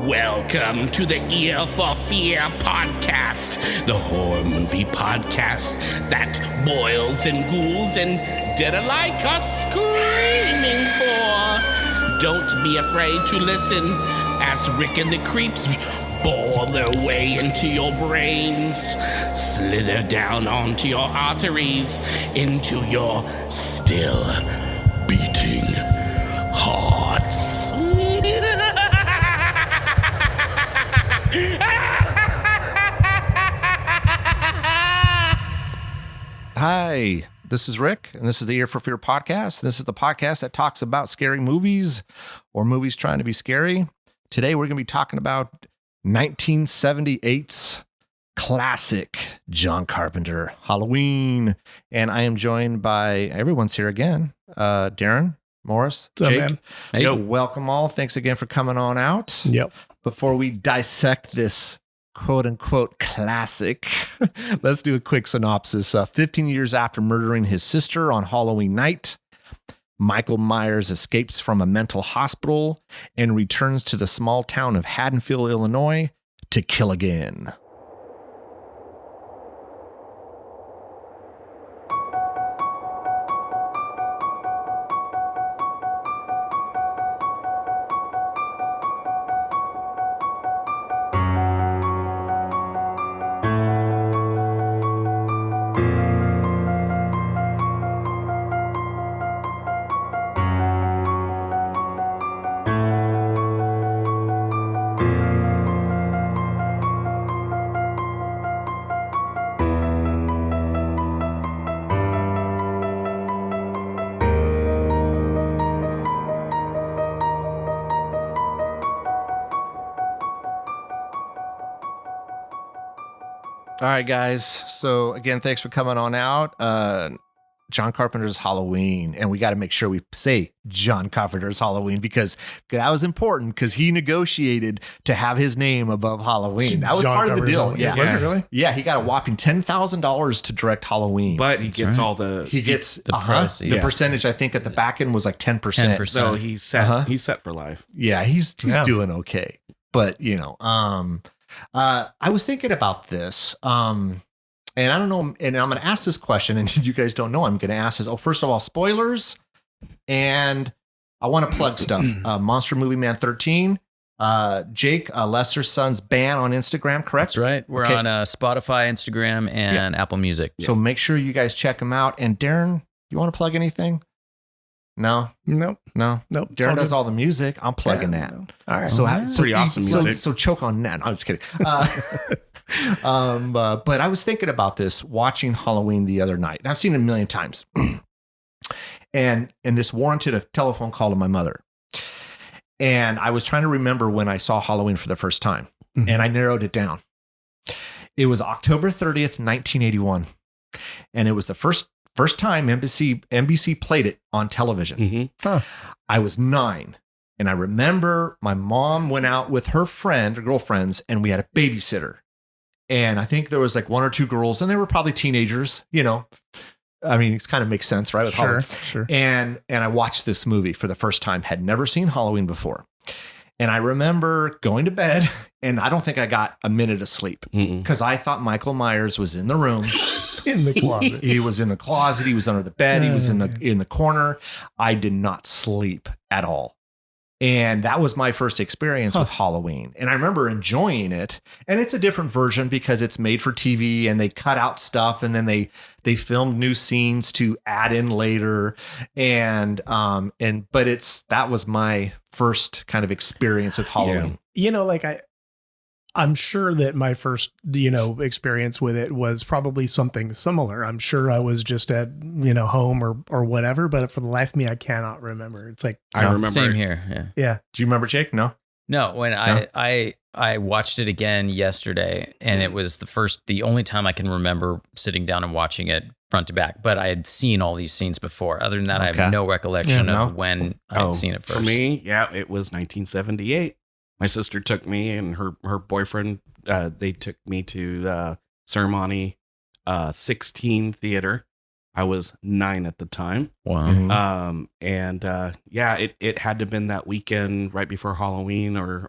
Welcome to the Ear for Fear podcast, the horror movie podcast that boils and ghouls and dead alike are screaming for. Don't be afraid to listen as Rick and the Creeps bore their way into your brains, slither down onto your arteries, into your still beating hearts. Hi, this is Rick, and this is the Ear for Fear podcast. This is the podcast that talks about scary movies or movies trying to be scary. Today, we're going to be talking about 1978's classic John Carpenter, Halloween. And I am joined by, everyone's here again, Darren, Morris, What's Jake. up, man? Hey, welcome all. Thanks again for coming on out. Yep. Before we dissect this quote unquote classic, let's do a quick synopsis. 15 years after murdering his sister on Halloween night, Michael Myers escapes from a mental hospital and returns to the small town of Haddonfield, Illinois to kill again. All right, guys. So again, thanks for coming on out. John Carpenter's Halloween, and we got to make sure we say John Carpenter's Halloween because that was important because he negotiated to have his name above Halloween. That was John part of the Carpenter's deal. Halloween. Yeah, Was it really? Yeah, he got a whopping $10,000 to direct Halloween. But he gets right. all the He gets The proceeds. the percentage. I think at the back end was like 10%. 10%. so he's set. Uh-huh. He's set for life. Yeah, he's Yeah. doing okay. But I was thinking about this. And I don't know, and I'm going to ask this question, and you guys don't know. I'm going to ask this. Oh, first of all, spoilers, and I want to plug stuff. Monster Movie Man 13, Jake, Lester's son's band on Instagram, correct? That's right. We're Okay. on Spotify, Instagram, and Apple Music. So make sure you guys check them out. And Darren, you want to plug anything? No, Nope. no. Nope. Darren does all the music. I'm plugging that. No. All right. So, wow. Pretty awesome music. So choke on that. No, I'm just kidding. But I was thinking about this watching Halloween the other night, and I've seen it a million times. and this warranted a telephone call to my mother. And I was trying to remember when I saw Halloween for the first time, Mhm. and I narrowed it down. It was October 30th, 1981, and it was the first time NBC played it on television. Mm-hmm. I was 9. And I remember my mom went out with her friend or girlfriends, and we had a babysitter. And I think there was like 1 or 2 girls, and they were probably teenagers, I mean, it kind of makes sense, right? With Halloween. Sure. And I watched this movie for the first time, had never seen Halloween before. And I remember going to bed, and I don't think I got a minute of sleep because I thought Michael Myers was in the room. In the closet. He was in the closet. He was under the bed. He was in the corner. I did not sleep at all. And that was my first experience with Halloween. And I remember enjoying it. And it's a different version because it's made for TV and they cut out stuff and then they filmed new scenes to add in later. But that was my first kind of experience with Halloween. I'm sure that my first, experience with it was probably something similar. I'm sure I was just at, home or whatever, but for the life of me, I cannot remember. It's like, I remember. Same here. Yeah. yeah. Do you remember, Jake? No? No, when I watched it again yesterday, and it was the only time I can remember sitting down and watching it front to back. But I had seen all these scenes before. Other than that, I Okay. have no recollection Yeah, of no? when I had seen it first. For me, it was 1978. My sister took me and her boyfriend. They took me to the Ceremony 16 Theater I was 9 at the time. Wow. Mhm. It had to have been that weekend right before Halloween or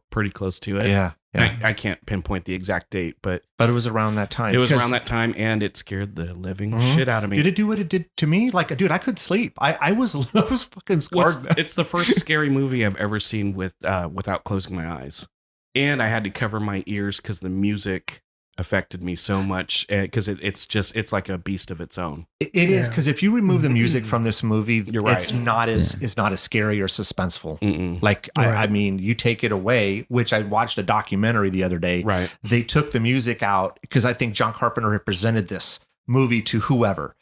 pretty close to it. Yeah. Yeah. I can't pinpoint the exact date, but But it was around that time. it was 'Cause around that time, and it scared the living Mhm. shit out of me. Did it do what it did to me? Like, dude, I couldn't sleep. I was I was fucking scarred. It's the first scary movie I've ever seen without closing my eyes, and I had to cover my ears because the music affected me so much. Because it's like a beast of its own. It is Yeah. because if you remove the music from this movie, You're right. it's not as scary or suspenseful. Mm-mm. Like Right. I mean, you take it away, which I watched a documentary the other day. Right. They took the music out because I think John Carpenter had presented this movie to whoever,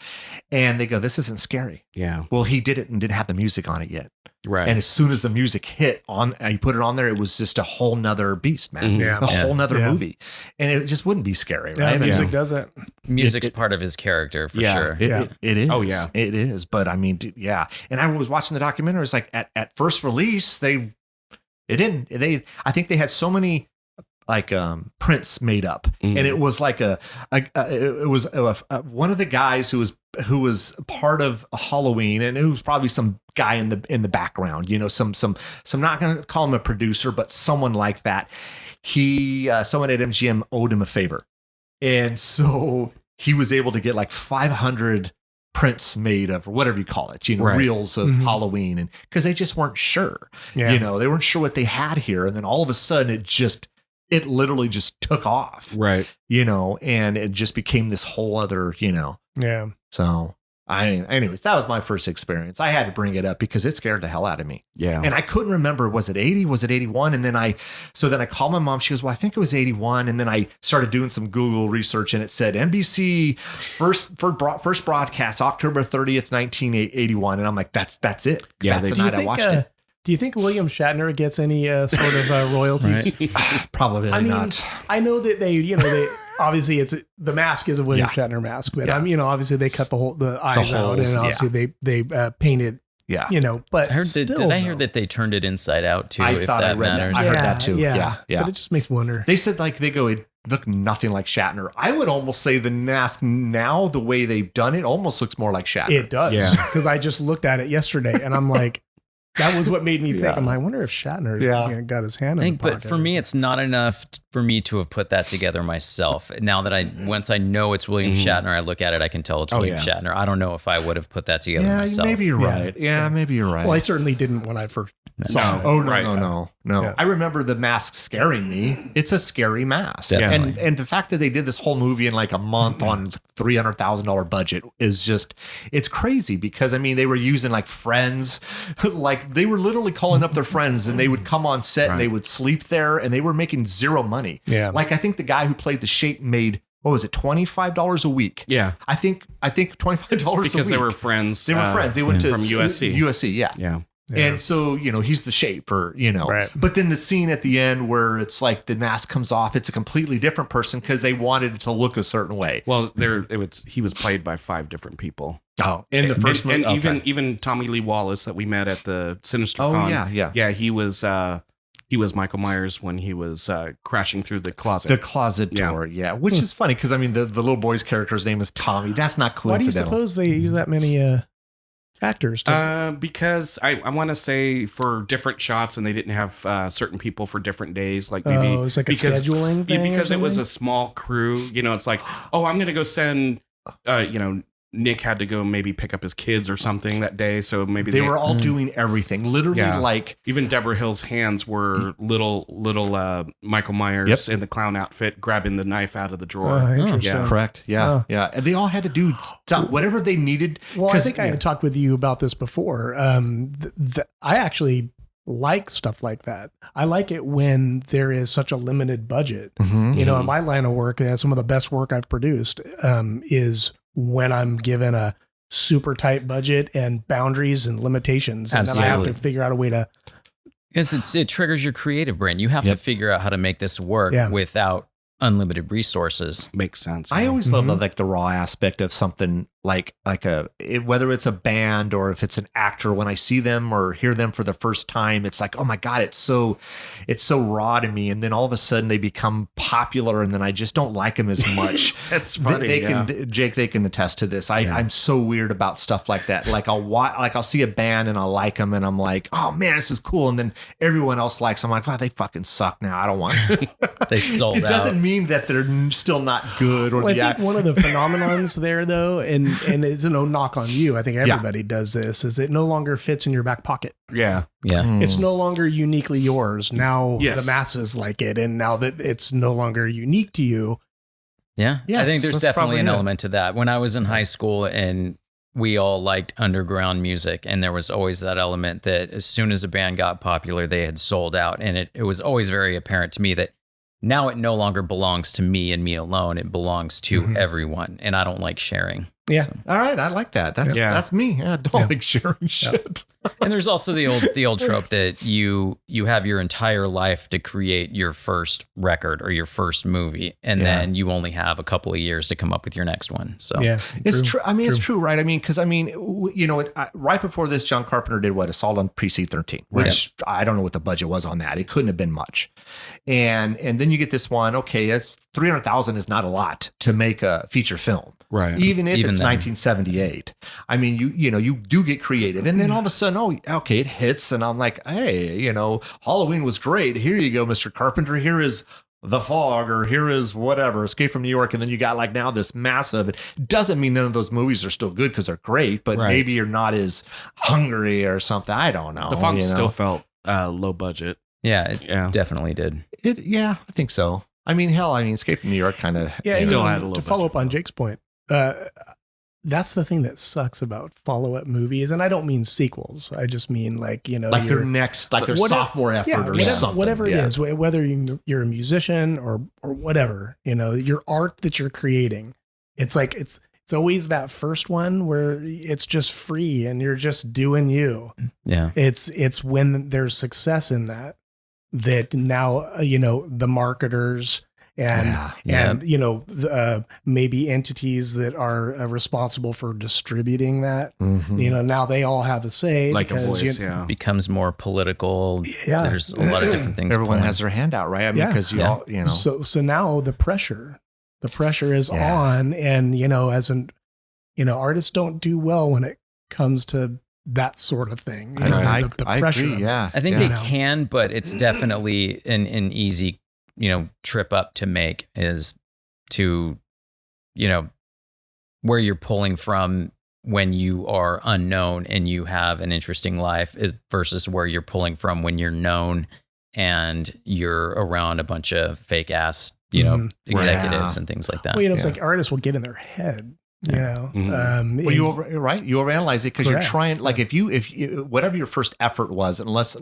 and they go, "This isn't scary." Yeah. Well, he did it and didn't have the music on it yet. Right. And as soon as the music hit on, and you put it on there, it was just a whole nother beast, man. Mhm. Yeah. A whole nother Yeah. movie, and it just wouldn't be scary, Yeah, right? the music Yeah. does that. Music's It- part of his character for Yeah. sure. It is. Oh, yeah. It is. But I mean, dude, yeah. And I was watching the documentary. It's like at first release, I think they had so many like prints made up, Mhm. and it was like one of the guys who was part of Halloween, and it was probably some guy in the background, you know, some not going to call him a producer, but someone like that. Someone at MGM owed him a favor, and so he was able to get like 500 prints made of, or whatever you call it, you know, Right. reels of Mhm. Halloween, and because they just weren't sure, Yeah. you know, they weren't sure what they had here, and then all of a sudden it literally just took off, Right. you know, and it just became this whole other, you know. Yeah. So anyways, that was my first experience. I had to bring it up because it scared the hell out of me. Yeah. And I couldn't remember, was it 80? Was it 81? And then I called my mom. She goes, well, I think it was 81. And then I started doing some Google research, and it said NBC first broadcast October 30th, 1981. And I'm like, that's it. Yeah, That's they- the Do you night I think, watched it. do you think William Shatner gets any sort of royalties? Probably I mean, not. I know that they obviously the mask is a William Yeah. Shatner mask, but Yeah. obviously they cut the eyes out, holes, and obviously they painted, Yeah. but I heard still, did I hear though. that they turned it inside out too? I if thought I that read that. matters. I heard that too. Yeah. But it just makes me wonder. They said like they go, it looked nothing like Shatner. I would almost say the mask now, the way they've done it, almost looks more like Shatner. It does, Yeah. because I just looked at it yesterday, and I'm like, that was what made me think. Yeah. I'm like, I wonder if Shatner got his hand. I in think, the but for me, it's not enough for me to have put that together myself. Now that once I know it's William Mhm. Shatner, I look at it, I can tell it's Oh, William yeah. Shatner. I don't know if I would have put that together Yeah, myself. maybe you're Yeah. right. Yeah, maybe you're right. Well, I certainly didn't when I first saw No. it. Oh no, Right. no. Yeah. I remember the mask scaring me. It's a scary mask. Definitely. And the fact that they did this whole movie in like a month on $300,000 budget is just, it's crazy because I mean they were using like friends, like they were literally calling up their friends and they would come on set and they would sleep there and they were making zero money. Yeah. Like I think the guy who played the Shape made, what was it, $25 a week? Yeah. I think $25 a week. Because they were friends. They were friends. They went to from USC. USC, yeah. Yeah. And so, you know, he's the Shaper, you know. Right. But then the scene at the end where it's like the mask comes off, it's a completely different person because they wanted it to look a certain way. Well, he was played by 5 different people. Oh, in the first and movie. Okay. even Tommy Lee Wallace that we met at the Sinister Oh, Con. yeah. Yeah, he was Michael Myers when he was crashing through the closet. The closet Yeah. door, yeah. Which is funny because I mean the little boy's character's name is Tommy. That's not Why do you coincidental. suppose they use that many actors? Because I want to say for different shots, and they didn't have certain people for different days. Like maybe it's like a because- scheduling Yeah, thing. because it was something? a small crew. You know, it's like, oh, I'm going to go send. Nick had to go maybe pick up his kids or something that day, so maybe They were all doing everything. Literally Yeah. like Even Deborah Hill's hands were little Michael Myers in the clown outfit grabbing the knife out of the drawer. Interesting. yeah. correct. Yeah. Oh. Yeah. And they all had to do stuff, whatever they needed. Well, I 'Cause, think I had talked with you about this before. I actually like stuff like that. I like it when there is such a limited budget. Mhm. You know, in my line of work, some of the best work I've produced is when I'm given a super tight budget and boundaries and limitations, and then I have to Absolutely. figure out a way to. Because it triggers your creative brain. You have to figure out how to make this work Yeah. without unlimited resources. Makes sense. I always love like the raw aspect of something like whether it's a band or if it's an actor. When I see them or hear them for the first time, it's like, oh my God, it's so raw to me. And then all of a sudden they become popular, and then I just don't like them as much. That's funny. Jake, they can attest to this. I'm so weird about stuff like that. Like I'll see a band and I'll like them, and I'm like, oh man, this is cool. And then everyone else likes them. I'm like, wow, they fucking suck now. I don't want them. They sold out. It doesn't mean that they're still not good. Or I think one of the phenomenons there, though, and it's no knock on you, I think everybody does this, is it no longer fits in your back pocket. Yeah. It's no longer uniquely yours. Now the masses like it, and now that it's no longer unique to you. Yeah. Yes, I think there's that's definitely an probably it. element to that. When I was in high school and we all liked underground music, and there was always that element that as soon as a band got popular, they had sold out. And it was always very apparent to me that now it no longer belongs to me and me alone. It belongs to everyone. And I don't like sharing. Yeah. So. All right, I like that. That's me. I don't like sharing shit. And there's also the old trope that you have your entire life to create your first record or your first movie, and then you only have a couple of years to come up with your next one. So It's true. I mean, it's true, right? I mean, because right before this, John Carpenter did Assault on Precinct 13, which I don't know what the budget was on that. It couldn't have been much. And then you get this one. Okay, that's $300,000 is not a lot to make a feature film. Right. Even if it's then. 1978. I mean, you do get creative. And then all of a sudden, okay, it hits. And I'm like, hey, Halloween was great. Here you go, Mr. Carpenter. Here is The Fog, or here is whatever, Escape from New York. And then you got like now this massive, it doesn't mean none of those movies are still good because they're great, but maybe you're not as hungry or something. I don't know. The Fog still felt low budget. Yeah, it definitely did. I think so. I mean, Escape from New York kind of still had a little to follow up on Jake's point. That's the thing that sucks about follow-up movies, and I don't mean sequels. I just mean like their next, like their sophomore effort or something. Whatever it is, whether you're a musician or whatever, your art that you're creating. It's like it's always that first one where it's just free and you're just doing you. Yeah, it's when there's success in that now the marketers. And maybe entities that are responsible for distributing that, now they all have a say. Like a voice, becomes more political. Yeah. There's a lot of different things. Everyone has their hand out, right? I mean, because So now the pressure is on, and, artists don't do well when it comes to that sort of thing. The pressure. I agree, yeah. I think they can, but it's definitely an easy trip up to make is to, where you're pulling from when you are unknown and you have an interesting life versus where you're pulling from when you're known and you're around a bunch of fake ass, executives and things like that. Well, it's like artists will get in their head. Well, you overanalyze it because you're trying, like if you whatever your first effort was, and let's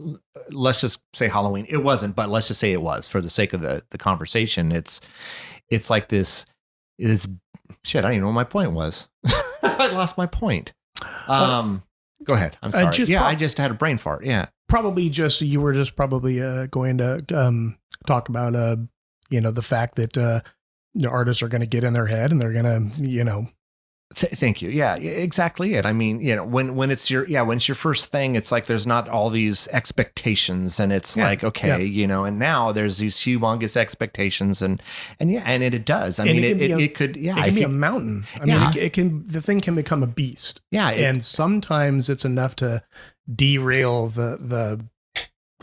just say Halloween, it wasn't, but let's just say it was for the sake of the conversation. It's like this is shit. I don't even know what my point was. I lost my point. Go ahead. I'm sorry. I just had a brain fart. Yeah. Probably you were just probably going to talk about the fact that artists are going to get in their head and they're going to Thank you. Yeah, exactly it. I mean, when it's when it's your first thing, it's like there's not all these expectations, and it's like, okay, and now there's these humongous expectations, and it does. I mean, it could be a mountain. I mean, the thing can become a beast. Yeah, and sometimes it's enough to derail the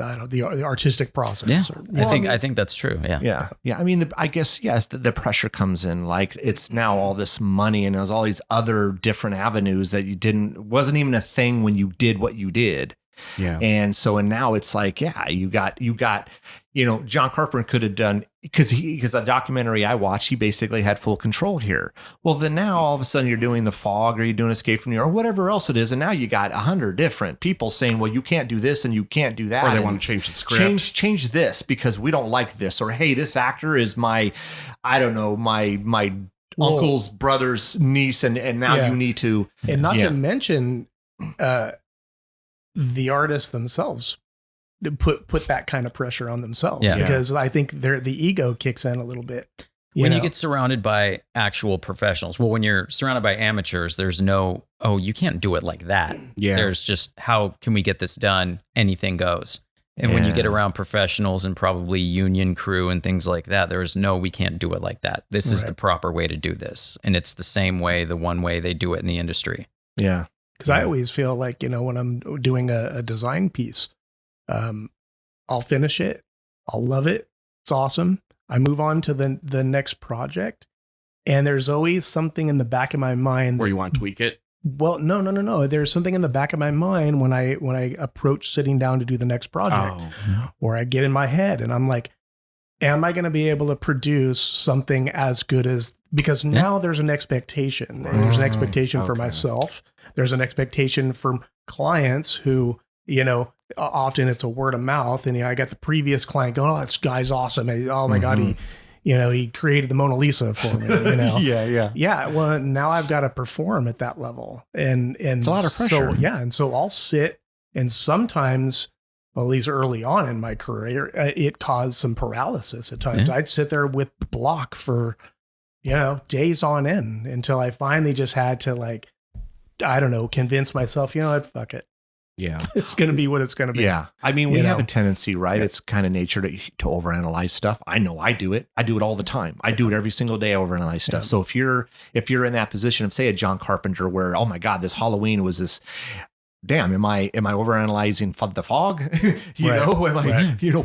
artistic process. Yeah, I think that's true. Yeah. I mean, I guess, yes, the pressure comes in. Like it's now all this money and there's all these other different avenues that wasn't even a thing when you did what you did. Yeah. And now it's like, you got, John Carpenter could have done, because the documentary I watched, he basically had full control here. Well, then now all of a sudden you're doing The Fog, or you're doing Escape from New York, or whatever else it is. And now you got 100 different people saying, well, you can't do this and you can't do that. Or they want to change the script. Change this because we don't like this. Or, hey, this actor is my uncle's brother's niece. And now you need to. And not to mention, the artists themselves put that kind of pressure on themselves Yeah. because I think the ego kicks in a little bit. When you get surrounded by actual professionals, well, when you're surrounded by amateurs, there's no, oh, you can't do it like that. Yeah. There's just, how can we get this done? Anything goes. And when you get around professionals and probably union crew and things like that, there's no, we can't do it like that. This is the proper way to do this. And it's the same way, the one way they do it in the industry. Yeah. Because I always feel like, when I'm doing a design piece, I'll finish it. I'll love it. It's awesome. I move on to the next project. And there's always something in the back of my mind. Where you want to tweak it? Well, no. There's something in the back of my mind when I approach sitting down to do the next project, or I get in my head and I'm like, am I going to be able to produce something as good as, because now there's an expectation, and there's an expectation for myself. There's an expectation from clients who, often it's a word of mouth. And I got the previous client going, oh, this guy's awesome. Oh my God. He created the Mona Lisa for me, Yeah. Well, now I've got to perform at that level. And it's a lot of pressure. So I'll sit, and sometimes, well, at least early on in my career, it caused some paralysis at times. I'd sit there with block for, days on end until I finally just had to convince myself, fuck it. Yeah. It's going to be what it's going to be. Yeah. I mean, we have a tendency, right? It's kind of nature to overanalyze stuff. I know I do it. I do it all the time. I do it every single day, overanalyze stuff. So if you're in that position of, say, a John Carpenter where, oh my God, this Halloween was this, damn, am I overanalyzing the fog?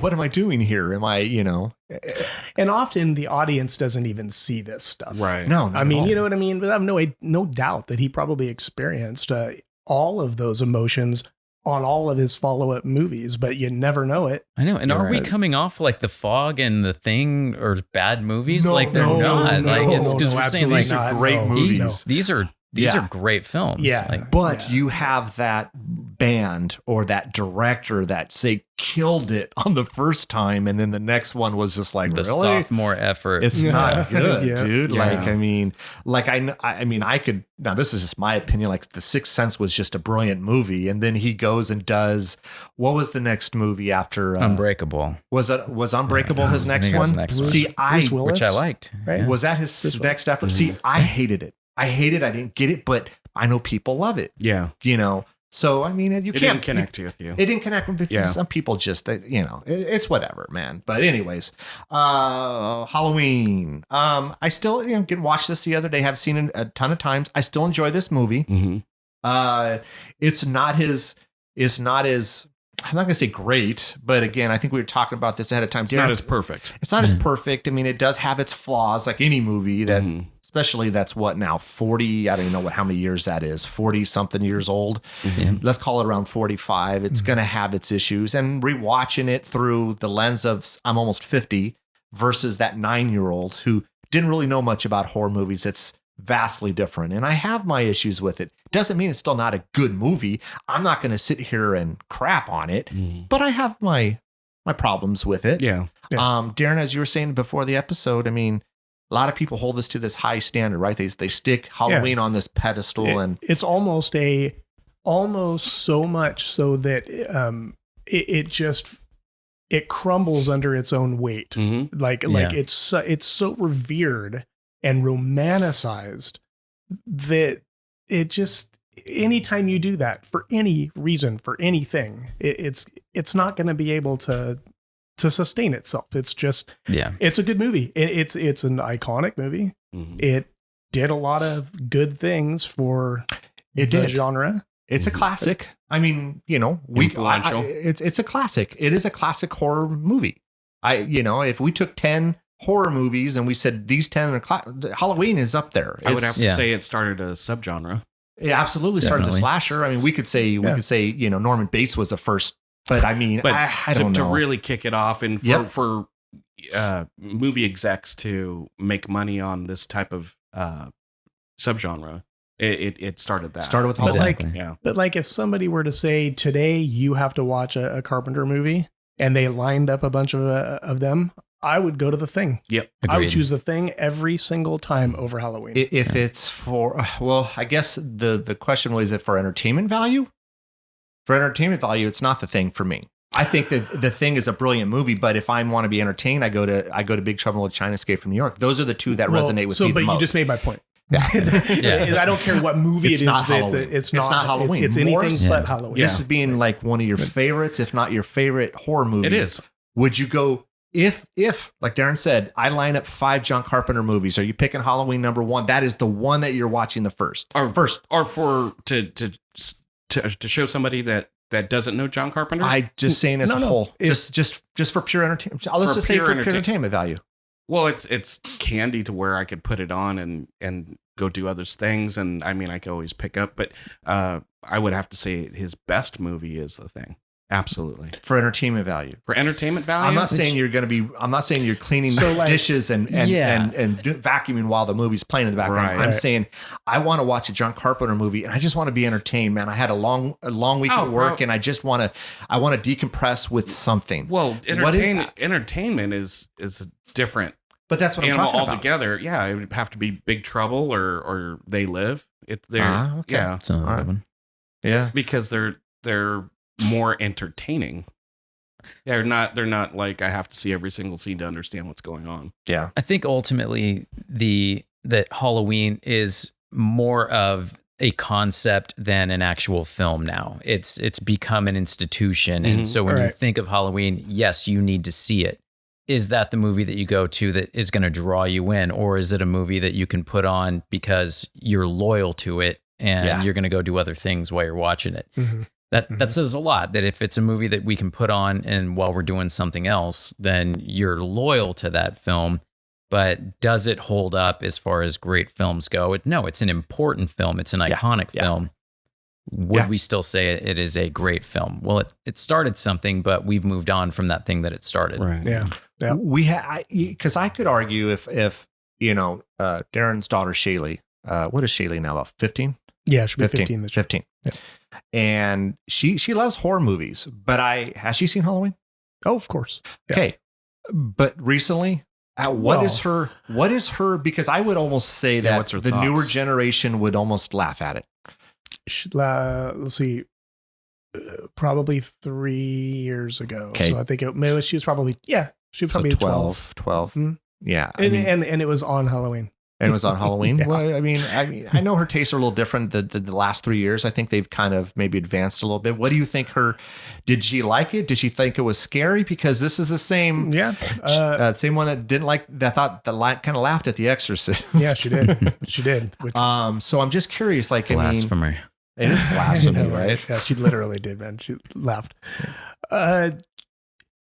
What am I doing here? Am I, And often the audience doesn't even see this stuff. Right. No, I mean, you know what I mean? But I have no doubt that he probably experienced all of those emotions on all of his follow-up movies, but you never know it. I know. And are we coming off like The Fog and The Thing or bad movies? They're not. It's because we're saying these are great movies. These are great films. Yeah. But you have that band or that director that killed it on the first time, and then the next one was just like, the really? sophomore effort. It's not good, dude. Yeah. I could, now this is just my opinion, like The Sixth Sense was just a brilliant movie, and then he goes and does, what was the next movie after Unbreakable? Was Unbreakable his next one? Bruce Willis, which I liked. Right? Was that his next effort? See, I hated it. I didn't get it, but I know people love it. Yeah. So, I mean, it didn't connect with you. It didn't connect with you. Some people just, it's whatever, man. But anyways, Halloween. I still can watch this the other day. Have seen it a ton of times. I still enjoy this movie. Mm-hmm. It's not as, I'm not going to say great, but again, I think we were talking about this ahead of time. It's not as perfect. It's not as perfect. I mean, it does have its flaws, like any movie that, especially that's what now, 40, I don't even know how many years that is, 40 something years old. Let's call it around 45. It's going to have its issues, and rewatching it through the lens of I'm almost 50 versus that 9-year-old who didn't really know much about horror movies. It's vastly different. And I have my issues with it. Doesn't mean it's still not a good movie. I'm not going to sit here and crap on it, but I have my problems with it. Yeah. Darren, as you were saying before the episode, I mean, a lot of people hold this to this high standard, right? They stick Halloween on this pedestal, and it's almost so much so that it crumbles under its own weight. Like it's so revered and romanticized that it just, anytime you do that for any reason, for anything, it's not going to be able to sustain itself. It's just, it's a good movie. It's an iconic movie. It did a lot of good things for the genre. It's a classic. I mean, influential. It's a classic. It is a classic horror movie. If we took 10 horror movies and we said these 10 Halloween is up there. I would have to say it started a subgenre. It absolutely started the slasher. I mean, we could say Norman Bates was the first. But I mean, I don't know. To really kick it off and for movie execs to make money on this type of subgenre, it started that. Started with Halloween. But if somebody were to say today you have to watch a Carpenter movie and they lined up a bunch of them, I would go to The Thing. Yep. Agreed. I would choose The Thing every single time over Halloween. If it's for, I guess the question was, is it for entertainment value? For entertainment value, it's not The Thing for me. I think that The Thing is a brilliant movie, but if I want to be entertained, I go to Big Trouble in Little China, Escape from New York. Those are the two that resonate with me the But most. you just made my point. Yeah. I don't care what movie It's it is. not Halloween. It's not Halloween. It's anything Morse, but Halloween. This is being like one of your favorites, if not your favorite horror movie. It is. Would you go if like Darren said, I line up 5 John Carpenter movies? Are you picking Halloween number 1? That is the one that you're watching the first. Or for to show somebody that doesn't know John Carpenter. I just saying as a whole, just for pure entertainment. Let's just say for pure entertainment value. Well, it's candy to where I could put it on and go do other things, and I mean I could always pick up, but I would have to say his best movie is The Thing. Absolutely. For entertainment value. For entertainment value. I'm not saying you're cleaning dishes and vacuuming while the movie's playing in the background. Right. I'm saying I want to watch a John Carpenter movie and I just want to be entertained, man. I had a long week at work and I want to decompress with something. Well, entertainment is a different but that's what I'm talking about. Altogether. Yeah, it would have to be Big Trouble or They Live. Okay. Yeah. That's another one. Yeah. Because they're more entertaining. They're not like I have to see every single scene to understand what's going on. Yeah. I think ultimately that Halloween is more of a concept than an actual film now. It's become an institution. And so when you think of Halloween, yes, you need to see it. Is that the movie that you go to that is going to draw you in? Or is it a movie that you can put on because you're loyal to it and you're going to go do other things while you're watching it? Mm-hmm. That says a lot, that if it's a movie that we can put on and while we're doing something else, then you're loyal to that film. But does it hold up as far as great films go? No, it's an important film. It's an iconic film. Would we still say it is a great film? Well, it started something, but we've moved on from that thing that it started. Right. Yeah. Because I could argue if Darren's daughter Shaylee, what is Shaylee now, about 15? Yeah, she'll be 15 this year. 15. Yeah. And she loves horror movies, but has she seen Halloween? Oh, of course. Yeah. Okay. But recently, what is her, because I would almost say that the thoughts? newer generation would almost laugh at it. Let's see, probably 3 years ago. Okay. So I think she was probably 12. 12. Mm-hmm. Yeah. And it was on Halloween. And it was on Halloween. Yeah. Well, I mean, I know her tastes are a little different the last 3 years. I think they've kind of maybe advanced a little bit. What do you think did she like it? Did she think it was scary? Because this is the same, same one that thought kind of laughed at The Exorcist. Yeah, she did. She did. So I'm just curious, like, Blasphemy. It is blasphemy, right? Yeah, she literally did, man. She laughed.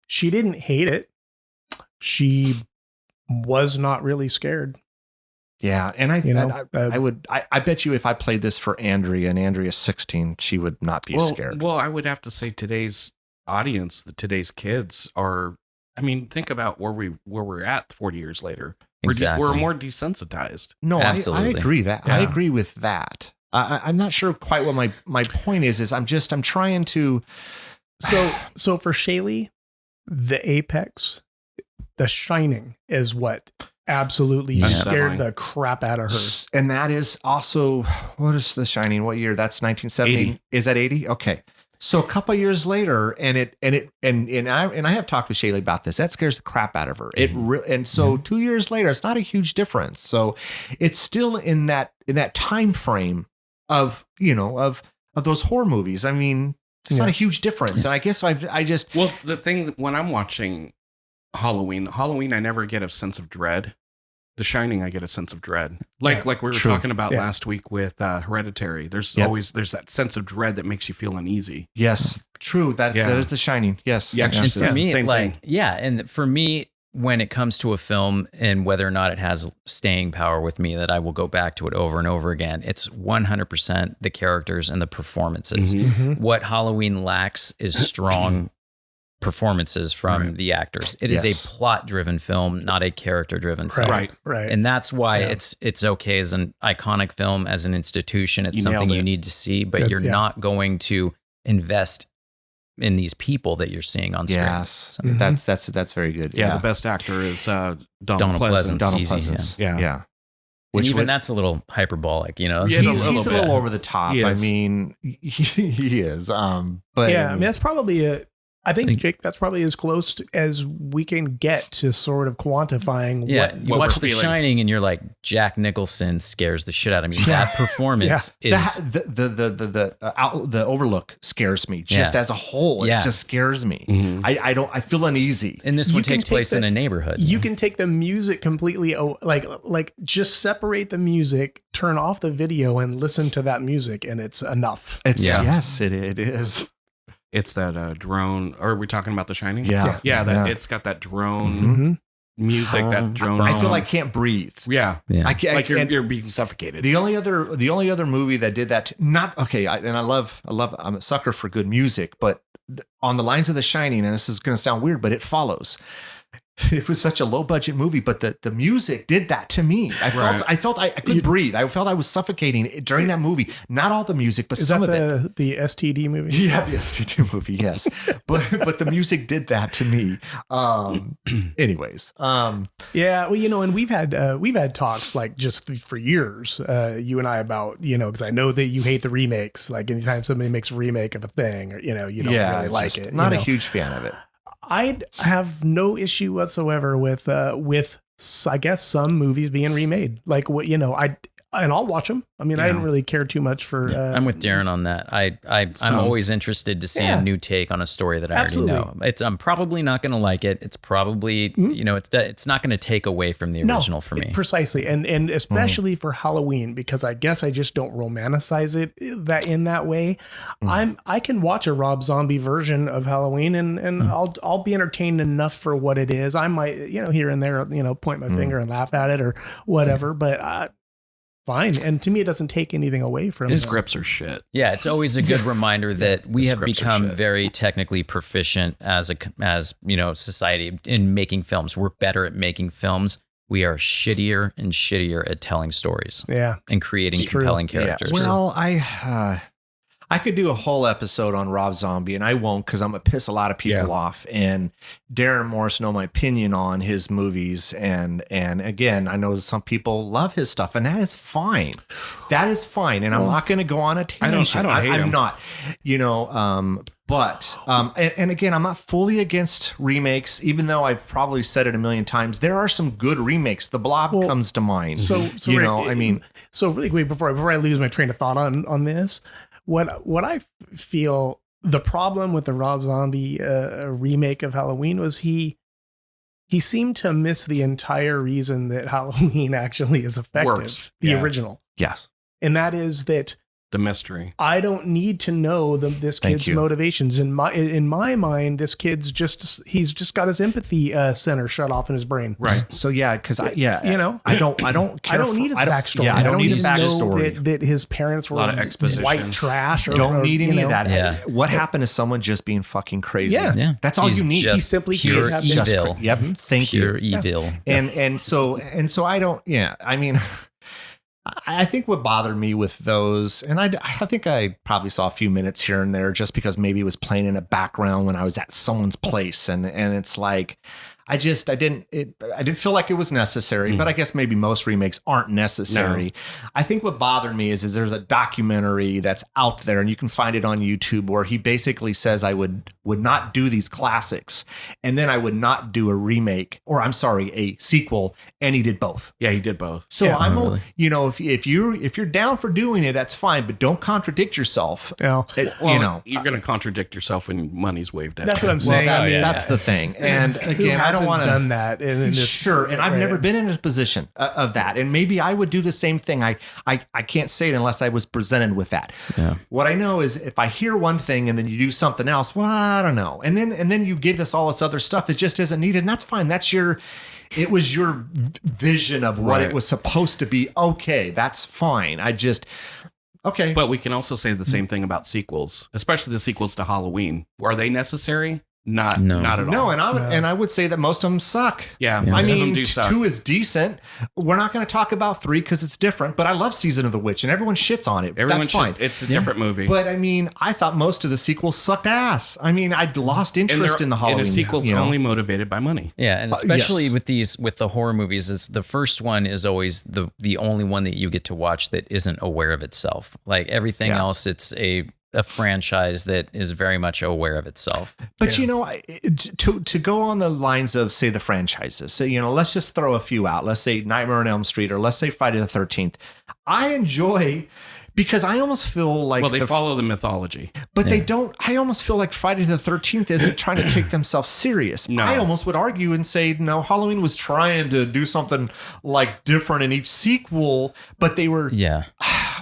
She didn't hate it. She was not really scared. Yeah, and I bet you if I played this for Andrea and Andrea's 16, she would not be scared. Well, I would have to say today's audience, today's kids are. I mean, think about where we're at 40 years later. We're more desensitized. No, absolutely. I agree that. Yeah. I agree with that. I'm not sure quite what my point is I'm trying to. So for Shaylee, the apex, The Shining is what absolutely scared the crap out of her. And that is also, what is The Shining? What year? That's 1970. 80. Is that 80? Okay. So a couple of years later, and I have talked with Shaylee about this. That scares the crap out of her. And so 2 years later, it's not a huge difference. So it's still in that time frame of those horror movies. I mean, it's not a huge difference. And I guess I just the thing when I'm watching Halloween, I never get a sense of dread. The Shining, I get a sense of dread. Like we were talking about last week with Hereditary. There's always that sense of dread that makes you feel uneasy. Yes, true. That is The Shining. Yes. The Exorcist, and for me, same thing. and for me, when it comes to a film and whether or not it has staying power with me, that I will go back to it over and over again, it's 100% the characters and the performances. Mm-hmm. What Halloween lacks is strong performances from the actors. It is a plot-driven film, not a character-driven film. Right. And that's why it's okay as an iconic film, as an institution. It's something you need to see, but you're not going to invest in these people that you're seeing on screen. Yes, that's very good. Yeah, the best actor is Donald Pleasence. Donald Easy, Pleasence. yeah. And even that's a little hyperbolic, Yeah, he's a a little over the top. I mean, he is. But yeah, I mean that's probably I think, Jake, that's probably as close as we can get to sort of quantifying you watch The Shining and you're like, Jack Nicholson scares the shit out of me. That performance is the Overlook scares me just as a whole. It just scares me. Mm-hmm. I feel uneasy. And this one takes place in a neighborhood. You can take the music completely, like just separate the music, turn off the video, and listen to that music, and it's enough. Yes, it is. It's that drone. Or are we talking about The Shining? Yeah. It's got that drone music. That drone. I feel like I can't breathe. Yeah. I can't, like you're being suffocated. The only other movie that did that, I'm a sucker for good music, but on the lines of The Shining, and this is going to sound weird, but It Follows. It was such a low budget movie, but the music did that to me. I felt I couldn't breathe. I felt I was suffocating during that movie. Not all the music, but some of it. The STD movie? Yeah, the STD movie. Yes, but the music did that to me. Anyways, yeah. Well, and we've had talks like just for years, you and I, about because I know that you hate the remakes. Like anytime somebody makes a remake of a thing, or you don't really like it. Not a huge fan of it. I'd have no issue whatsoever with I guess some movies being remade. Like I'll watch them. I mean, I didn't really care too much for. I'm with Darren on that. I'm always interested to see a new take on a story that I already know. I'm probably not going to like it. It's probably it's not going to take away from the original for me. Precisely, and especially for Halloween, because I guess I just don't romanticize it in that way. I can watch a Rob Zombie version of Halloween, and I'll be entertained enough for what it is. I might here and there point my finger and laugh at it or whatever, but. Fine. And to me, it doesn't take anything away from his scripts are shit. Yeah, it's always a good reminder that we have become very technically proficient as society in making films. We're better at making films. We are shittier and shittier at telling stories. Yeah. And creating compelling characters. Yeah. Well, I could do a whole episode on Rob Zombie, and I won't because I'm going to piss a lot of people off. And Darren Morris know my opinion on his movies. And again, I know some people love his stuff, and that is fine. That is fine. And I'm not going to go on a tangent. I don't hate him. I'm not, but again, I'm not fully against remakes, even though I've probably said it a million times. There are some good remakes. The Blob comes to mind. So really quick before I lose my train of thought on this, what I feel the problem with the Rob Zombie remake of Halloween was he seemed to miss the entire reason that Halloween actually is effective. The original. Yes. And that is that the mystery. I don't need to know this kid's motivations. In my mind, this kid's he's just got his empathy center shut off in his brain. Right. So because I don't care. I don't need his backstory. Yeah, I don't need his backstory. That his parents were white trash. Don't need any of that. Yeah. What happened is someone just being fucking crazy. Yeah. That's all you need. He simply pure evil. Yep. Thank you. Pure evil. And so I don't. Yeah. I mean. I think what bothered me with those, and I think I probably saw a few minutes here and there just because maybe it was playing in a background when I was at someone's place, and it's like I didn't feel like it was necessary, but I guess maybe most remakes aren't necessary. No. I think what bothered me is there's a documentary that's out there, and you can find it on YouTube, where he basically says I would not do these classics, and then I would not do a remake, or I'm sorry, a sequel, and he did both. Yeah, he did both. So if you're down for doing it, that's fine, but don't contradict yourself. You're going to contradict yourself when money's waved at. That's what I'm saying. That's the thing. And again, I don't want to done that. And I've never been in a position of that. And maybe I would do the same thing. I can't say it unless I was presented with that. Yeah. What I know is if I hear one thing and then you do something else, well, I don't know. And then you give us all this other stuff. It just isn't needed. And that's fine. It was your vision of what it was supposed to be. Okay, that's fine. Okay. But we can also say the same thing about sequels, especially the sequels to Halloween. Are they necessary? Not at all. No, and I would say that most of them suck. Yeah, I mean, 2 is decent. We're not going to talk about 3 because it's different. But I love Season of the Witch, and everyone shits on it. That's fine. It's a different movie. But I mean, I thought most of the sequels sucked ass. I mean, I'd lost interest in the Halloween. And a sequel's only motivated by money. Yeah, and especially with the horror movies, is the first one is always the only one that you get to watch that isn't aware of itself. Like everything else, it's a a franchise that is very much aware of itself. But to go on the lines of, say, the franchises, so let's just throw a few out. Let's say Nightmare on Elm Street, or let's say Friday the 13th. I enjoy, because I almost feel like they follow the mythology, but they don't. I almost feel like Friday the 13th isn't trying to take themselves serious. No. I almost would argue and say, no, Halloween was trying to do something like different in each sequel, but they were. Yeah.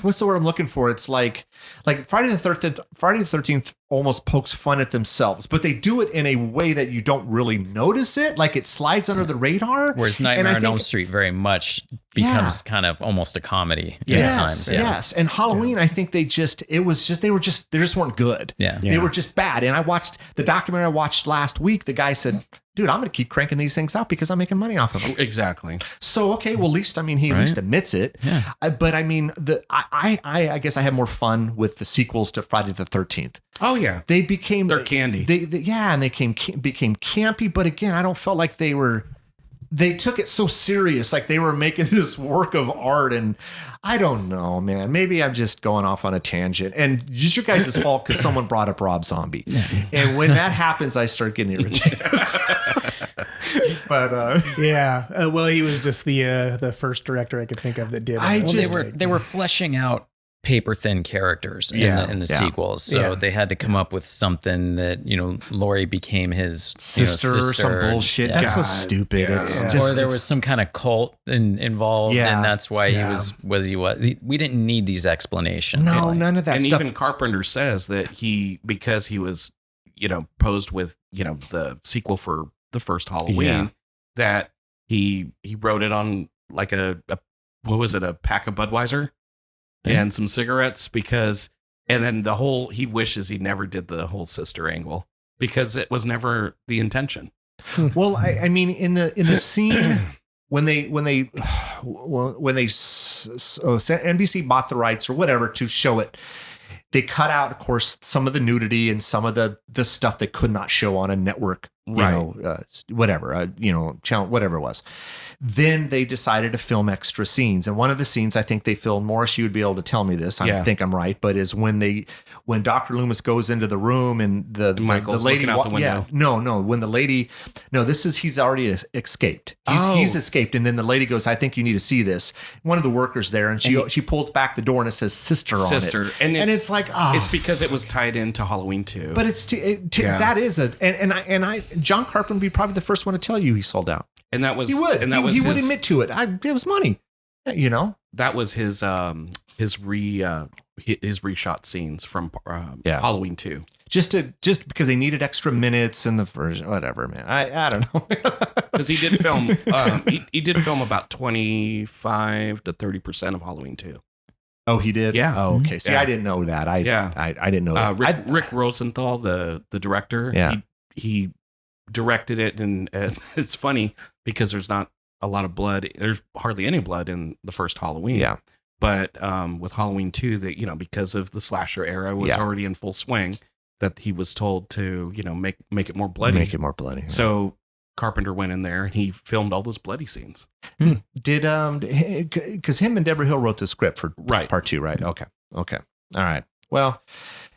What's the word I'm looking for? It's like Friday the 13th almost pokes fun at themselves, but they do it in a way that you don't really notice it. Like it slides under the radar. Whereas Nightmare on Elm Street very much becomes kind of almost a comedy at times. Yeah. Yes. And Halloween, I think they just weren't good. Yeah. They were just bad. And I watched the documentary I watched last week. The guy said, dude, I'm going to keep cranking these things out because I'm making money off of them. Exactly. So, okay, well, at least, he at least admits it. Yeah. But I guess I had more fun with the sequels to Friday the 13th. Oh, yeah. They're candy. And they became campy. But again, I don't feel like they took it so serious. Like they were making this work of art. And I don't know, man. Maybe I'm just going off on a tangent. And it's your guys' fault because someone brought up Rob Zombie. And when that happens, I start getting irritated. But well, he was just the first director I could think of that did. They were fleshing out paper thin characters in the sequels, so they had to come up with something that Laurie became his sister or some bullshit. That's so stupid. Or there was some kind of cult involved, and that's why he was he was. We didn't need these explanations. No, none of that and stuff. Even Carpenter says that because he was posed with the sequel for the first Halloween, that he wrote it on like a pack of Budweiser and some cigarettes, and then he wishes he never did the whole sister angle because it was never the intention. Well, I mean, in the scene when NBC bought the rights or whatever to show it, they cut out, of course, some of the nudity and some of the stuff they could not show on a network, channel, whatever it was. Then they decided to film extra scenes. And one of the scenes I think they filmed, Morris, you would be able to tell me this. I think I'm right, but is when Dr. Loomis goes into the room and the lady looking out the window. When the lady, he's already escaped. He's escaped. And then the lady goes, I think you need to see this. One of the workers there, and she pulls back the door and it says sister on it. And it's like, it's because it was tied into Halloween 2. But that is John Carpenter would be probably the first one to tell you he sold out. And that was he would. And that was he would admit to it. It was money. That was his reshot scenes from Halloween 2. Just because they needed extra minutes in the version, whatever, man. I don't know. Because he did film. He did film about 25 to 30% of Halloween 2. Oh, he did? Yeah. Oh, okay. See, I didn't know that. I didn't know that. Rick Rosenthal, the director, he directed it, and it's funny because there's not a lot of blood. There's hardly any blood in the first Halloween. Yeah. But with Halloween 2, that because of the slasher era was already in full swing, that he was told to make it more bloody. Make it more bloody. So Carpenter went in there and he filmed all those bloody scenes. Did because him and Deborah Hill wrote the script for part 2, right? Okay. All right. Well,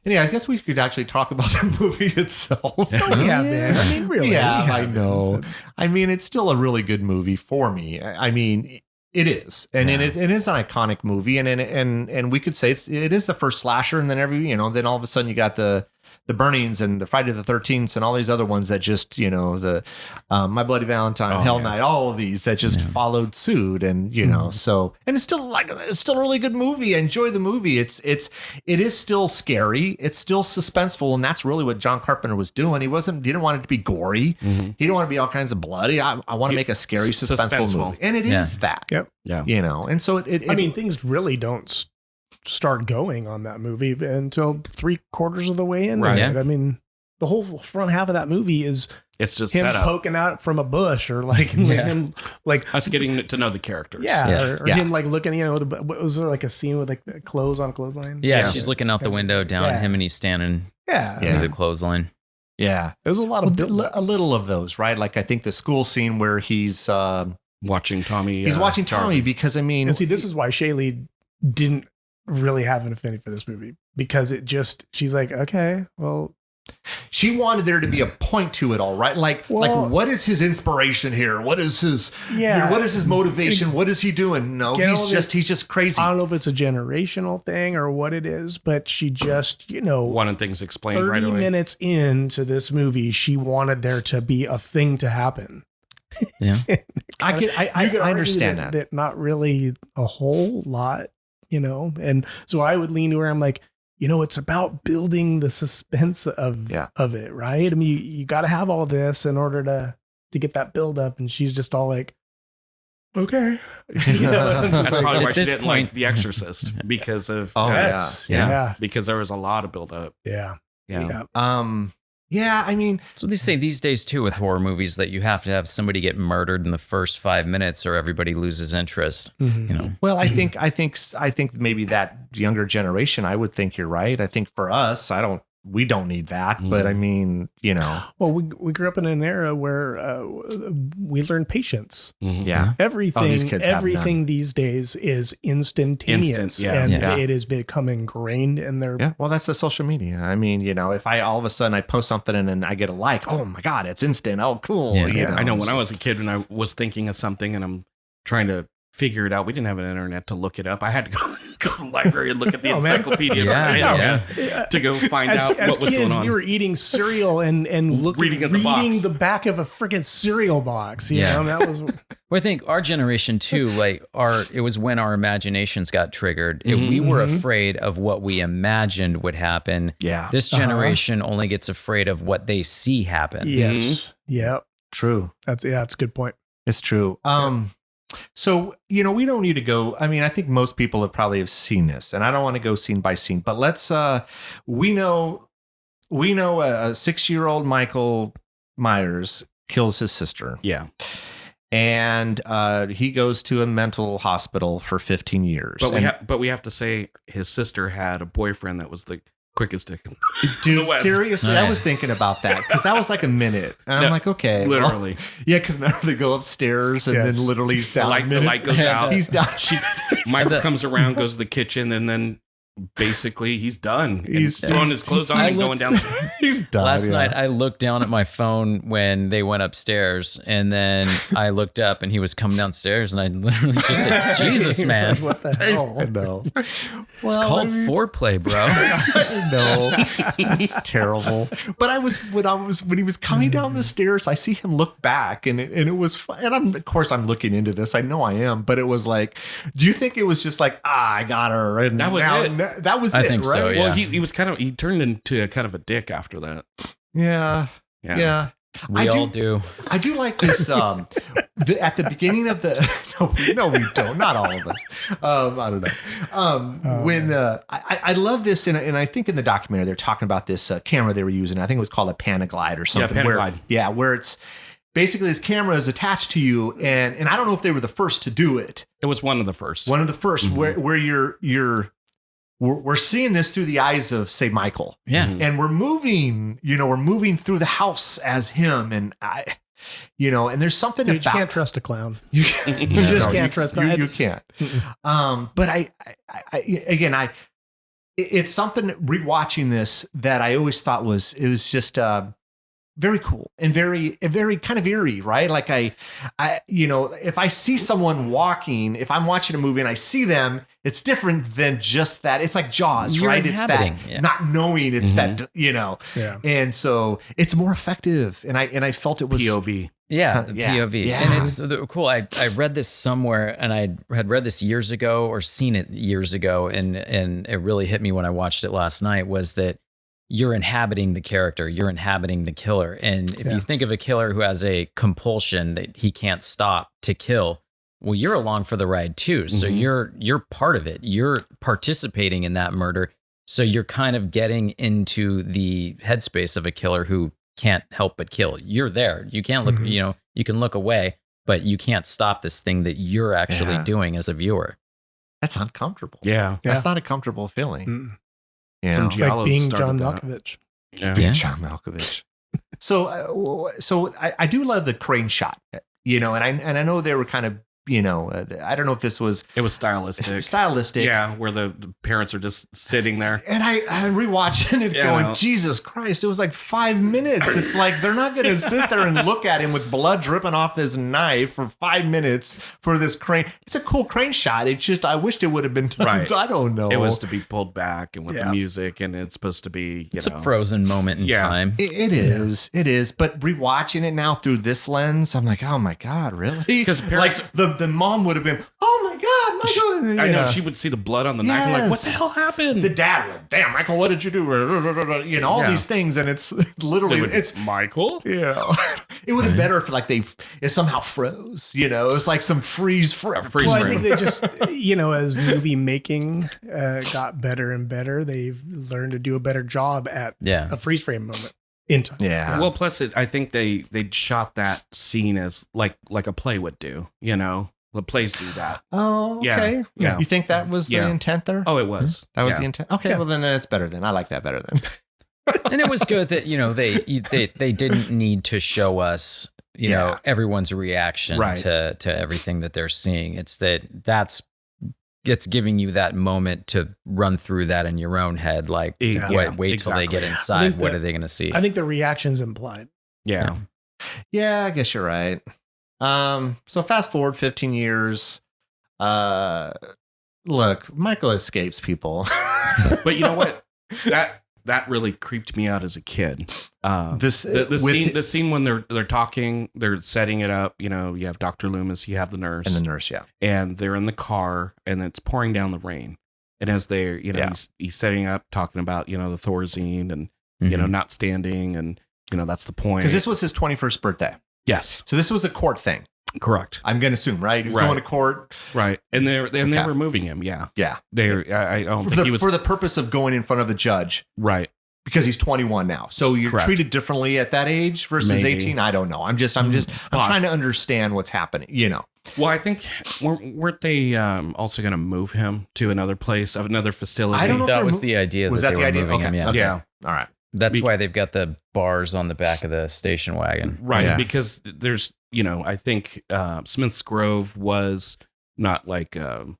I guess we could actually talk about the movie itself. Man. I mean, really. Yeah, I know. I mean, it's still a really good movie for me. I mean, it is, and it is an iconic movie, and we could say it is the first slasher, and then then all of a sudden you got the Burnings and the Friday the 13th and all these other ones that just, the My Bloody Valentine, Hell Night, all of these that just followed suit. And, so, and it's still a really good movie. I enjoy the movie. It is still scary. It's still suspenseful. And that's really what John Carpenter was doing. He didn't want it to be gory. Mm-hmm. He didn't want to be all kinds of bloody. I want to make a scary, suspenseful movie. And it is that. Yep. Yeah. And so I mean, things really don't start going on that movie until 3/4 of the way in. Right. I mean, the whole front half of that movie is it's just him set up. Poking out from a bush, or him us getting to know the characters. Or him looking. Was there like a scene with the clothes on a clothesline? Yeah, she's looking out the window down at him, and he's standing. With the clothesline. Yeah, there's a lot of a little of those, right? Like I think the school scene where he's watching Tommy. He's watching Tommy because and see, this is why Shaylee didn't really have an affinity for this movie because she's like, okay, well, she wanted there to be a point to it all, right? Like what is his inspiration here? What is his what is his motivation? What is he doing? No, he's just crazy. I don't know if it's a generational thing or what it is, but she just, wanted things explained right away. 30 minutes into this movie, she wanted there to be a thing to happen. Yeah. I understand that. Not really a whole lot, and so I would lean to where I'm like, it's about building the suspense of it, right? I mean, you got to have all this in order to get that build up. And she's just all like, okay. That's probably why she didn't like The Exorcist because of because there was a lot of build up. Yeah. I mean, so they say these days too with horror movies that you have to have somebody get murdered in the first 5 minutes or everybody loses interest. Well, I think maybe that younger generation, I would think you're right. I think for us, we don't need that. But I mean, Well, we grew up in an era where we learned patience. Yeah. Everything these days is instantaneous. It has become ingrained in their... Yeah, well, that's the social media. I mean, if I all of a sudden I post something and then I get a like, oh my God, it's instant. Oh, cool. Yeah. I know when I was a kid and I was thinking of something and I'm trying to figure it out. We didn't have an internet to look it up. I had to go to the library and look at the encyclopedia to go find out what was going on. We were eating cereal and reading the back of a freaking cereal box. You know, that was. Well, I think our generation too, it was when our imaginations got triggered. We were afraid of what we imagined would happen. Yeah. This generation only gets afraid of what they see happen. Yes. Yeah. True. That's a good point. It's true. So, we don't need to go. I mean, I think most people have probably seen this, and I don't want to go scene by scene, but let's, we know a 6-year-old Michael Myers kills his sister. Yeah. And he goes to a mental hospital for 15 years. But we have to say his sister had a boyfriend that was the quickest dick. Dude, seriously, I was thinking about that because that was like a minute. And I'm like, okay. Literally. Well, yeah, because now they go upstairs and then literally he's down a minute. The light goes out. He's down. Michael comes around, goes to the kitchen, and then basically he's done. He's throwing his clothes on and going down. He's done. Last night I looked down at my phone when they went upstairs, and then I looked up and he was coming downstairs, and I literally just said, Jesus, man. What the hell? I know. It's called foreplay, bro. I know. That's terrible. But when he was coming down the stairs, I see him look back and it was fun. And of course I'm looking into this. I know I am, but it was like, do you think it was just like, I got her? And that was it. That was I it, think right? so, yeah. Well, he turned into kind of a dick after that. Yeah. We all do. I do like this. At the beginning of the no, we don't. Not all of us. I don't know. When I love this, and I think in the documentary they're talking about this camera they were using. I think it was called a Panaglide or something. Yeah, Panaglide. Where it's basically this camera is attached to you, and I don't know if they were the first to do it. It was one of the first. Where we're seeing this through the eyes of, say, Michael. Yeah. And we're moving through the house as him. And and there's something Dude, about... you can't trust a clown. You just can't trust him. You can't. But it's something rewatching this that I always thought was just very cool and very kind of eerie, right? Like I if I see someone walking, if I'm watching a movie and I see them, it's different than just that. It's like Jaws, You're right? It's that not knowing. It's that and so it's more effective. And I felt it was POV. Yeah, the POV. Yeah. And it's cool. I read this somewhere, and I had read this years ago or seen it years ago, and it really hit me when I watched it last night, was that you're inhabiting the character, you're inhabiting the killer. And if you think of a killer who has a compulsion that he can't stop to kill, well, you're along for the ride too. So you're part of it. You're participating in that murder. So you're kind of getting into the headspace of a killer who can't help but kill. You're there. You can't look, you can look away, but you can't stop this thing that you're actually doing as a viewer. That's uncomfortable. Yeah. That's not a comfortable feeling. Yeah. It's like being John Malkovich. John Malkovich. So I do love the crane shot, and I know they were kind of I don't know if this was. It was stylistic. Yeah, where the parents are just sitting there. And I'm rewatching it going, Jesus Christ, it was like 5 minutes. It's like they're not going to sit there and look at him with blood dripping off this knife for 5 minutes for this crane. It's a cool crane shot. It's just, I wished it would have been done. Right. I don't know. It was to be pulled back and with the music, and it's supposed to be, it's a frozen moment in time. It is. It is. But rewatching it now through this lens, I'm like, oh my God, really? Because parents, like the mom would have been, oh my God, Michael. I know, she would see the blood on the knife and like, what the hell happened? The dad went, damn, Michael, what did you do? All these things. And it's literally, it's Michael. Yeah. It would have been better if like it somehow froze, it's like some freeze frame. Well, I think they just, as movie making got better and better, they've learned to do a better job at a freeze frame moment in time. Yeah. Well, plus I think they shot that scene as like a play would do, The plays do that. Oh, okay. Yeah. You think that was the intent there? Oh, it was. That was the intent. Okay, well then it's better then. I like that better then. And it was good that they didn't need to show us everyone's reaction to everything that they're seeing. It's it's giving you that moment to run through that in your own head. Like, wait till they get inside. What are they going to see? I think the reaction's implied. Yeah. Yeah, I guess you're right. So fast forward 15 years. Look, Michael escapes people. But you know what? That really creeped me out as a kid. The scene when they're talking, they're setting it up. You have Dr. Loomis, you have the nurse, and the nurse, and they're in the car, and it's pouring down the rain. And as they're, he's setting up, talking about the Thorazine and not standing, and that's the point. Because this was his 21st birthday. Yes. So this was a court thing. Correct. I'm going to assume, right? He was going to court. Right. And they were moving him. Yeah. Yeah. I don't think he was. For the purpose of going in front of the judge. Right. Because he's 21 now. So you're treated differently at that age versus 18. I don't know. I'm trying to understand what's happening, Well, I think weren't they also going to move him to another place, another facility? I don't know. That was the idea. Was that the idea? Moving him, Yeah. All right. That's why they've got the bars on the back of the station wagon. Right. Yeah. Because there's, I think Smith's Grove was not like, in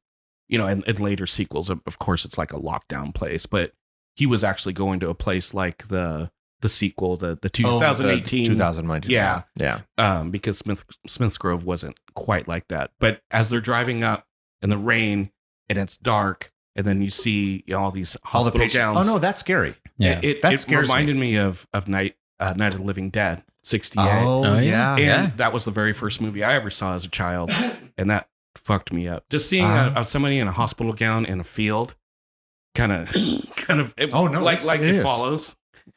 later sequels, of course, it's like a lockdown place, but he was actually going to a place like the sequel, the 2018. 2019. Yeah. Yeah. Because Smith's Grove wasn't quite like that. But as they're driving up in the rain and it's dark, and then you see all these hospital gowns. Oh no, that's scary. Yeah, it reminded me of Night of the Living Dead, 68. Oh yeah, and that was the very first movie I ever saw as a child, and that fucked me up. Just seeing somebody in a hospital gown in a field, kind of. It follows.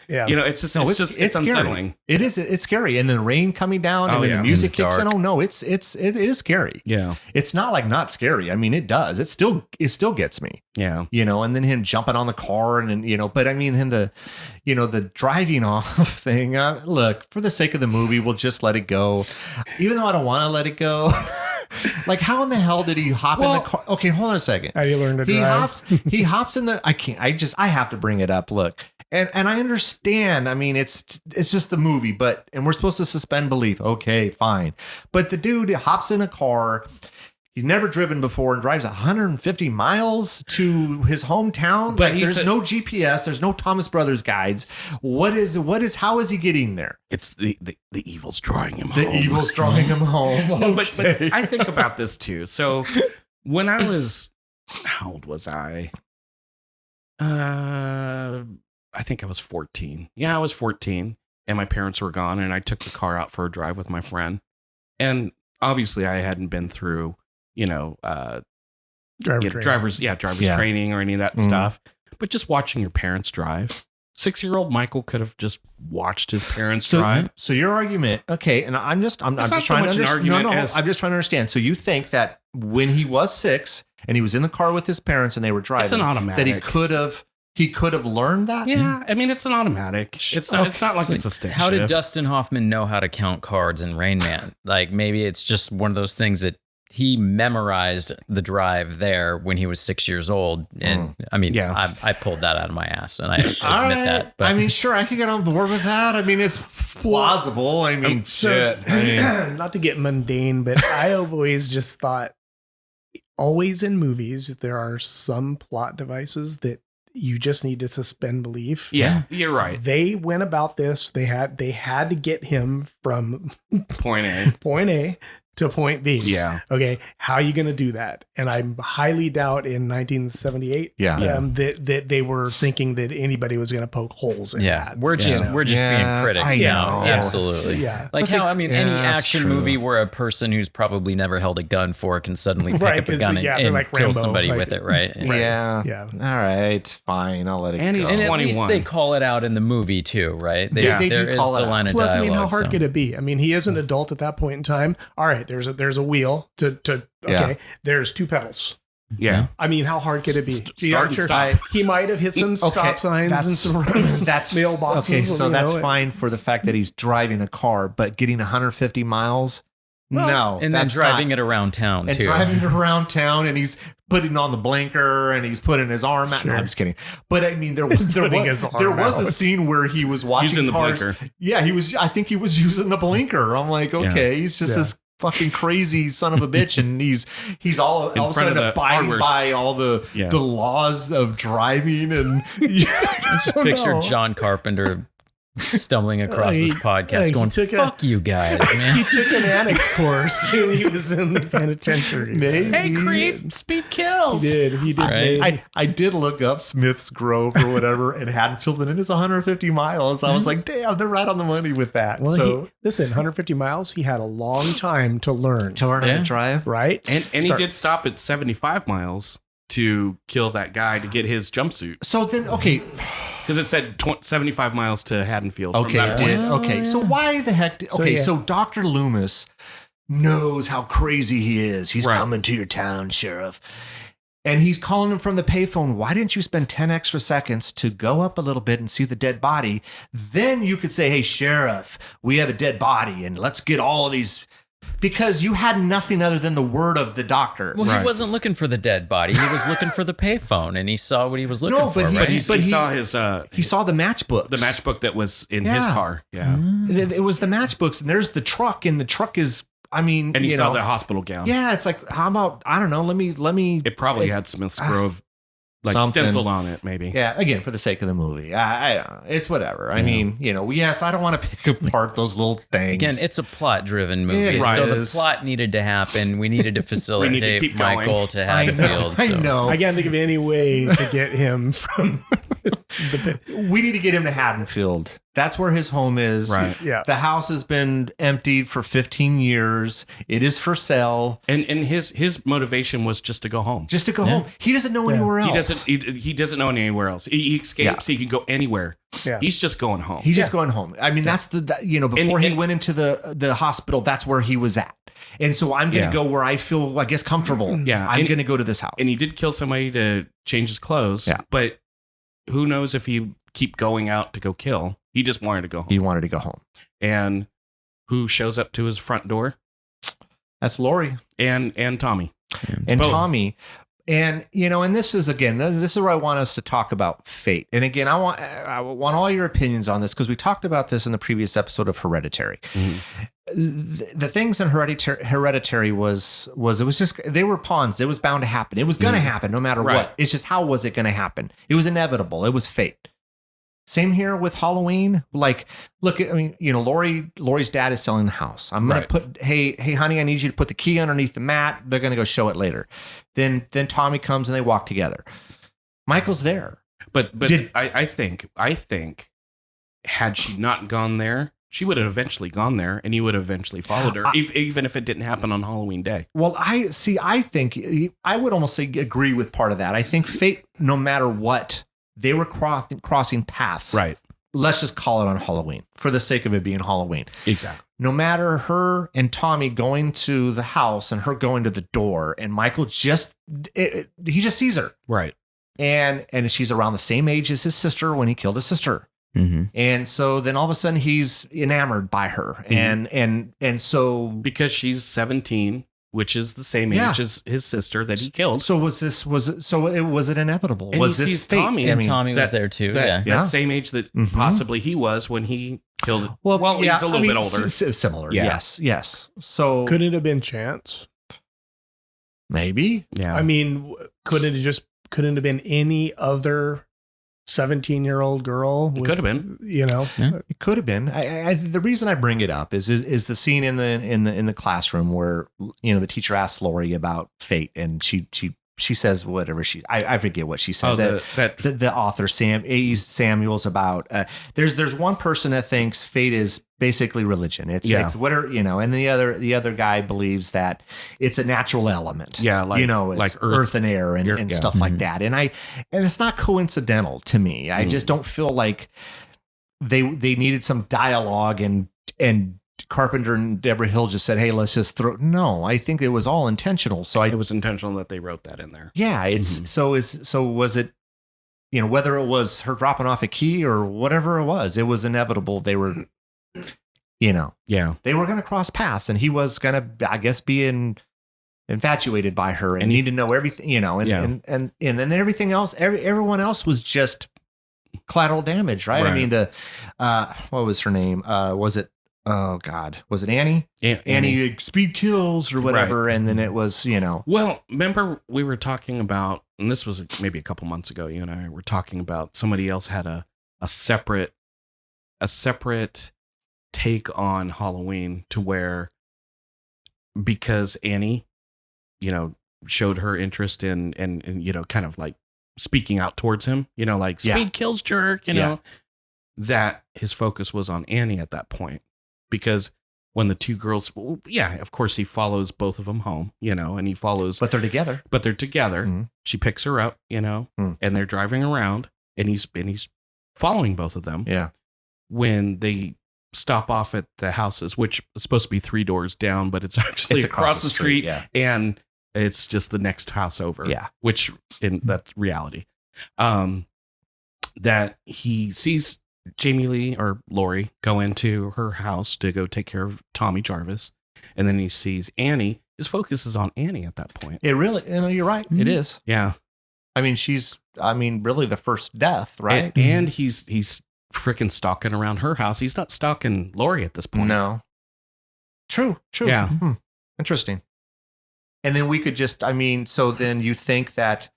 Yeah, it's unsettling. It is. It's scary, and then the rain coming down, and then the music kicks in. Oh no, it is scary. Yeah, it's not like not scary. I mean, it does. It still gets me. Yeah, and then him jumping on the car, and but I mean, him the driving off thing. Look, for the sake of the movie, we'll just let it go, even though I don't want to let it go. Like, how in the hell did he hop in the car? Okay, hold on a second. How do you learn to drive? He hops in the. I have to bring it up. Look, and I understand. I mean, it's just the movie, and we're supposed to suspend belief. Okay, fine. But the dude hops in a car. He's never driven before and drives 150 miles to his hometown. But there's no GPS. There's no Thomas Brothers guides. How is he getting there? It's the evil's drawing him home. The evil's drawing him home. Okay. But I think about this too. So when I was, how old was I? I think I was 14. Yeah, I was 14 and my parents were gone and I took the car out for a drive with my friend. And obviously I hadn't been through driver's training or any of that stuff. But just watching your parents drive, 6-year-old Michael could have just watched his parents drive. So your argument, okay, and I'm just trying to understand. So you think that when he was 6 and he was in the car with his parents and they were driving, it's an automatic. That he could have learned that? Yeah, I mean, it's an automatic. It's not like it's a stick How shift. did Dustin Hoffman know how to count cards in Rain Man? Like, maybe it's just one of those things that he memorized the drive there when he was 6 years old. And I mean, I pulled that out of my ass, and I admit that. But I mean, sure, I could get on board with that. I mean, it's plausible. I mean, shit. I mean, not to get mundane, but I always just thought, always in movies, there are some plot devices that you just need to suspend belief. Yeah, you're right. They went about this. They had to get him from point A to point B. Yeah. Okay. How are you going to do that? And I highly doubt in 1978 that they were thinking that anybody was going to poke holes in that. We're just being critics now. Absolutely. Yeah. Like how, I mean, any action movie where a person who's probably never held a gun before can suddenly pick up a gun and like kill somebody with it, right? Yeah. All right. Fine. I'll let it go. And at least they call it out in the movie too, right? They do call it out. Line of Plus, dialogue, I mean, how hard could it be? I mean, he is an adult at that point in time. All right. There's a wheel there's two pedals. Yeah. I mean, how hard could it be? Stop. He might have hit some stop signs and some mailboxes. Okay, so that's fine for the fact that he's driving a car, but getting 150 miles? No. And then driving it around town, and too. Driving it around town, and he's putting on the blinker, and he's putting his arm out. Sure. No, I'm just kidding. But I mean, there was a scene where he was watching using cars. The blinker. Yeah, I think he was using the blinker. I'm like, okay, he's just this fucking crazy son of a bitch, and he's all of a sudden abiding by all the laws of driving. And I just picture John Carpenter stumbling across this podcast going, fuck you guys, man. He took an annex course when he was in the penitentiary. Maybe. Hey, creep, speed kills. He did. Right? I did look up Smith's Grove or whatever and Haddonfield, and it is 150 miles. I was like, damn, they're right on the money with that. Well, listen, 150 miles, he had a long time to learn. How to drive. Right? And he did stop at 75 miles to kill that guy to get his jumpsuit. So then, okay. Because it said 75 miles to Haddonfield. Okay, it did. Okay, so why the heck? So Dr. Loomis knows how crazy he is. He's coming to your town, Sheriff. And he's calling him from the payphone. Why didn't you spend 10 extra seconds to go up a little bit and see the dead body? Then you could say, hey, Sheriff, we have a dead body, and let's get all of these... Because you had nothing other than the word of the doctor. Well, he wasn't looking for the dead body. He was looking for the payphone, and he saw what he was looking for. He saw his. He saw the matchbooks. The matchbook that was in his car. Yeah, it was the matchbooks, and there's the truck, and the truck is. I mean, and he saw the hospital gown. Yeah, it's like, how about? I don't know. Let me. It probably had Smith's Grove. Like stenciled on it, maybe. Yeah, again, for the sake of the movie. I don't know. It's whatever. I mean, yes, I don't want to pick apart those little things. Again, it's a plot-driven movie. So the plot needed to happen. We needed to facilitate Michael to Haddonfield. I know. I can't think of any way to get him from... We need to get him to Haddonfield. That's where his home is. Right. Yeah. The house has been emptied for 15 years. It is for sale. And his motivation was just to go home. Just to go home. He doesn't know anywhere else. He doesn't know anywhere else. He escapes. He can go anywhere. Yeah. He's just going home. He's just going home. I mean, that's before he went into the hospital, that's where he was at. And so I'm going to go where I feel, I guess, comfortable. Yeah. I'm going to go to this house. And he did kill somebody to change his clothes. Yeah. But who knows if he keep going out to go kill. He just wanted to go home. He wanted to go home. And who shows up to his front door? That's Lori. And Tommy. And both. Tommy. And, and this is where I want us to talk about fate. And again, I want all your opinions on this because we talked about this in the previous episode of Hereditary. Mm-hmm. The things in Hereditary was it was just, they were pawns. It was bound to happen. It was going to happen no matter what. It's just, how was it going to happen? It was inevitable. It was fate. Same here with Halloween. Like, look, I mean, Lori's dad is selling the house. I'm going to put, hey, honey, I need you to put the key underneath the mat. They're going to go show it later. Then Tommy comes and they walk together. Michael's there. But I think had she not gone there, she would have eventually gone there and he would have eventually followed her, even if it didn't happen on Halloween Day. Well, I think I would almost say agree with part of that. I think fate, no matter what, they were crossing paths. Right. Let's just call it on Halloween for the sake of it being Halloween. Exactly. No matter her and Tommy going to the house and her going to the door and Michael he just sees her. Right. And she's around the same age as his sister when he killed his sister. Mm-hmm. And so then all of a sudden he's enamored by her. Mm-hmm. And so because she's 17 which is the same age as his sister that he killed. So was it inevitable? And was he this sees fate? Tommy, And Tommy was there too. That same age that possibly he was when he killed it. Well, he's a little bit older. Similar. Yeah. Yes. So Could it have been chance? maybe. Yeah. I mean, couldn't have been any other 17-year-old girl? It could have been. You know, It could have been. The reason I bring it up is the scene in the classroom where the teacher asks Lori about fate, and she says whatever I forget what she says. The author Samuel's about there's one person that thinks fate is basically religion. It's and the other guy believes that it's a natural element. Yeah, it's like earth and air and stuff like that. And it's not coincidental to me. I just don't feel like they needed some dialogue and Carpenter and Deborah Hill just said, "Hey, let's just throw." No, I think it was all intentional. So it was intentional that they wrote that in there. Yeah, it's so was it, whether it was her dropping off a key or whatever it was inevitable. They were, they were going to cross paths, and he was going to, I guess, be infatuated by her and need to know everything, and then everything else, everyone else was just collateral damage, right? I mean, what was her name? Was it? Oh God, was it Annie? Annie speed kills or whatever, and then it was, Well, remember we were talking about, and this was maybe a couple months ago. You and I were talking about somebody else had a separate take on Halloween to where, because Annie, showed her interest in and kind of like speaking out towards him, like speed kills jerk, that his focus was on Annie at that point. Because when the two girls, of course, he follows both of them home, and he follows. But they're together. Mm-hmm. She picks her up, and they're driving around, and he's following both of them. Yeah. When they stop off at the houses, which is supposed to be 3 doors down, but it's actually across the street, and it's just the next house over. Yeah. Which that's reality. That he sees Jamie Lee or Lori go into her house to go take care of Tommy Jarvis. And then he sees Annie. His focus is on Annie at that point. It really, you're right. Mm-hmm. It is. Yeah. I mean, she's really the first death, right? And he's freaking stalking around her house. He's not stalking Lori at this point. No. True. Yeah. Mm-hmm. Interesting. And then we could just, so then you think that,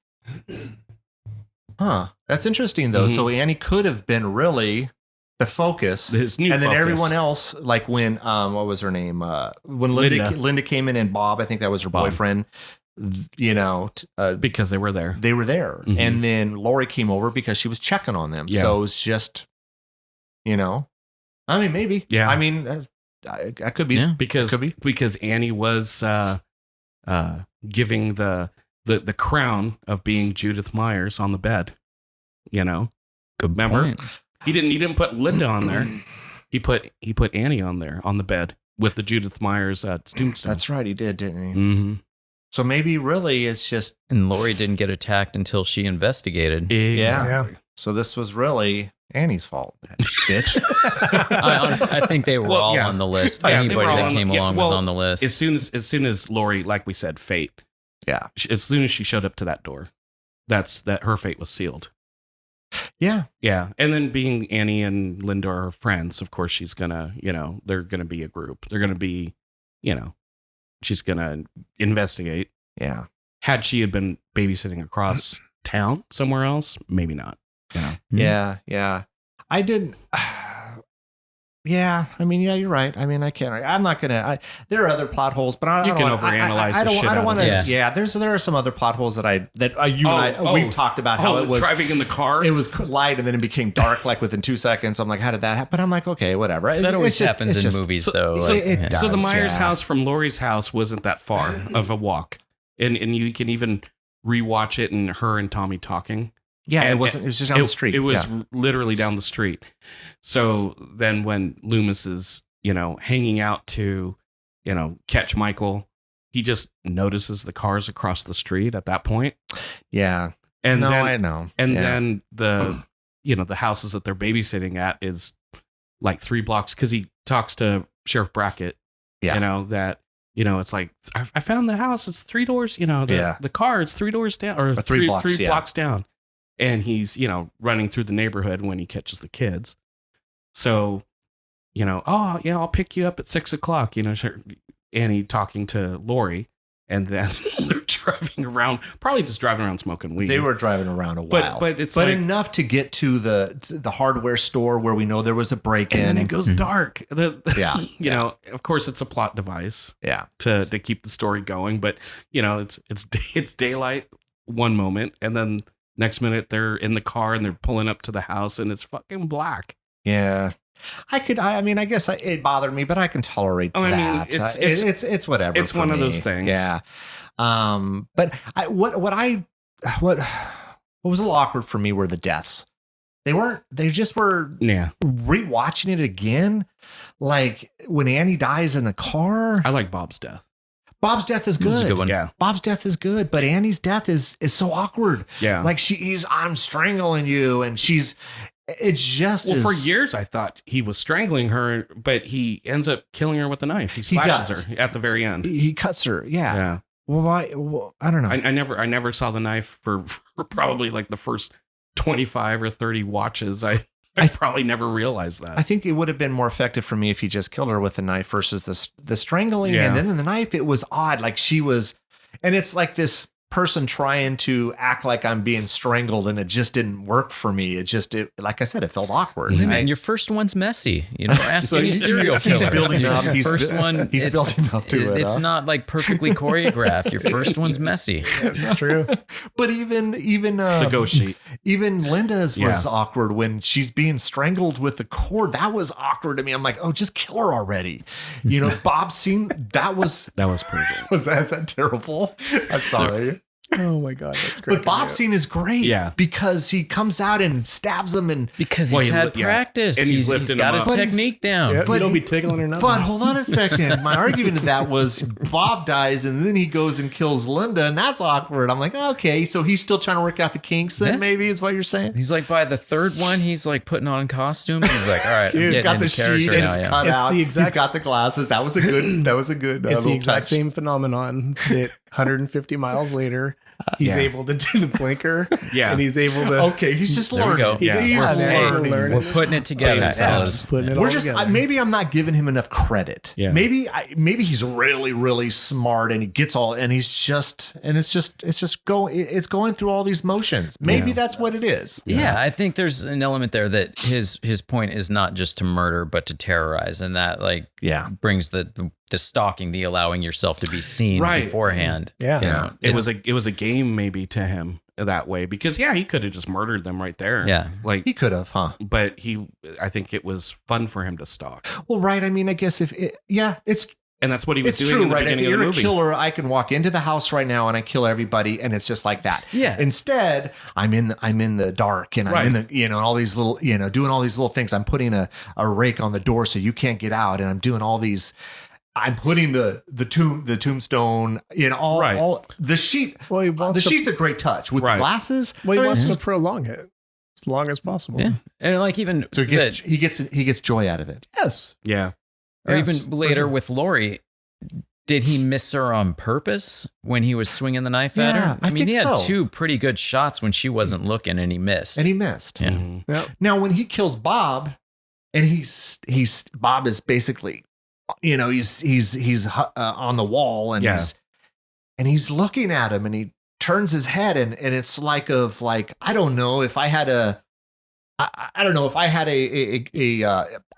that's interesting though. Mm-hmm. So Annie could have been really the focus, his new and then focus. Everyone else, like when what was her name? When Linda came in, and Bob, I think that was her boyfriend. Because they were there. Mm-hmm. And then Lori came over because she was checking on them. Yeah. So it was just, maybe. Yeah. I could be because Annie was giving the crown of being Judith Myers on the bed, Good remember? Point. He didn't put Linda on there. He put Annie on there on the bed with the Judith Myers tombstone. That's right, he did, didn't he? Mm-hmm. So maybe really it's just, and Lori didn't get attacked until she investigated. Exactly. Yeah. So this was really Annie's fault, bitch. I think they were all on the list. Anybody that came along was on the list. As soon as Lori, like we said, fate. Yeah. As soon as she showed up to that door, that her fate was sealed. Yeah. Yeah. And then being Annie and Linda are her friends, of course, she's gonna, they're gonna be a group. They're gonna be, she's gonna investigate. Yeah. Had she had been babysitting across town somewhere else, maybe not. Yeah. I didn't. Yeah, you're right. I can't. I'm not gonna. There are other plot holes, but I don't overanalyze. I don't want to. Yeah, there are some other plot holes that we've talked about how it was driving in the car. It was light and then it became dark like within 2 seconds. I'm like, how did that happen? But I'm like, okay, whatever. That always happens in movies, though. So the Myers house from Lori's house wasn't that far of a walk, and you can even rewatch it and her and Tommy talking. Yeah, it wasn't. It was just down the street. It was literally down the street. So then, when Loomis is, hanging out to, catch Michael, he just notices the cars across the street at that point. Yeah, and I know. And then the houses that they're babysitting at is like 3 blocks because he talks to Sheriff Brackett. Yeah. That you know, it's like, I found the house. It's 3 doors, you know, the car, it's 3 doors down or three blocks down. And he's, you know, running through the neighborhood when he catches the kids. So, you know, oh yeah, I'll pick you up at 6 o'clock, you know, Annie talking to Lori. And then they're driving around, probably just driving around smoking weed. They were driving around a while, but it's like, enough to get to the hardware store where we know there was a break-in. And then it goes dark. You know, of course, it's a plot device. Yeah, to keep the story going. But you know, it's daylight one moment, and then next minute they're in the car and they're pulling up to the house, and it's fucking black. Yeah. I mean, I guess it bothered me, but I can tolerate that. I mean, it's whatever. It's one of those things. Yeah. But what was a little awkward for me were the deaths. They just were rewatching it again. Like when Annie dies in the car. I like Bob's death. Bob's death is good. That's a good one. Yeah. Bob's death is good, but Annie's death is so awkward. Yeah. Like I'm strangling you, and it's just for years I thought he was strangling her, but he ends up killing her with a knife. He slashes her at the very end. He cuts her. Yeah. Yeah. Well, why? Well, I don't know. I never saw the knife for probably like the first 25 or 30 watches. I probably never realized that. I think it would have been more effective for me if he just killed her with a knife versus the strangling. Yeah. And then in the knife, it was odd. Like she was, and it's like this person trying to act like I'm being strangled, and it just didn't work for me. It like I said, it felt awkward. And your first one's messy. You know, ask any serial killer. He's building up. He's building up to it. It's not like perfectly choreographed. Your first one's messy. It's true. But even the ghost sheet. Even Linda's was awkward when she's being strangled with the cord. That was awkward to me. I'm like, oh, just kill her already. You know, Bob's scene, that was pretty good. Is that terrible? I'm sorry. Oh my God, that's great. But Bob's scene is great, because he comes out and stabs him, and because he's had practice, and he's got his technique down. Yeah, but don't be tickling or nothing. But hold on a second, my argument to that was Bob dies, and then he goes and kills Linda, and that's awkward. I'm like, okay, so he's still trying to work out the kinks. Then maybe is what you're saying. He's like, by the third one, he's like putting on costume. He's like, all right, he's got the sheet. Now, it's the exact. He's got the glasses. That was a good. It's the exact same phenomenon that 150 miles later. He's able to do the blinker. Yeah. And he's able to. Okay. He's just learning. He's learning. We're putting it together, fellas. We're just, maybe I'm not giving him enough credit. Yeah. Maybe he's really, really smart, and he gets all, and it's going through all these motions. Maybe that's what it is. Yeah. I think there's an element there that his point is not just to murder, but to terrorize. And that brings the stalking, the allowing yourself to be seen beforehand. Yeah. You know, it was a game maybe to him that way, because he could have just murdered them right there. Yeah. Like he could have, huh? But I think it was fun for him to stalk. Well, right. I mean, I guess and that's what he was doing true, in the beginning of the movie. If you're a killer, I can walk into the house right now and I kill everybody, and it's just like that. Yeah. Instead, I'm in the dark, and I'm in the all these little doing all these little things. I'm putting a rake on the door so you can't get out, and I'm doing all these. I'm putting the tombstone in all the sheet. Well, the sheet's a great touch with the glasses. Well, he wants to prolong it as long as possible. Yeah, and like even so he gets joy out of it. Yes. Yeah. Or even later with Lori, did he miss her on purpose when he was swinging the knife at her? I mean, he had 2 pretty good shots when she wasn't looking, and he missed. Yeah. Mm-hmm. Yep. Now, when he kills Bob, and Bob is basically. He's on the wall, and he's looking at him, and he turns his head, and it's like I don't know if I had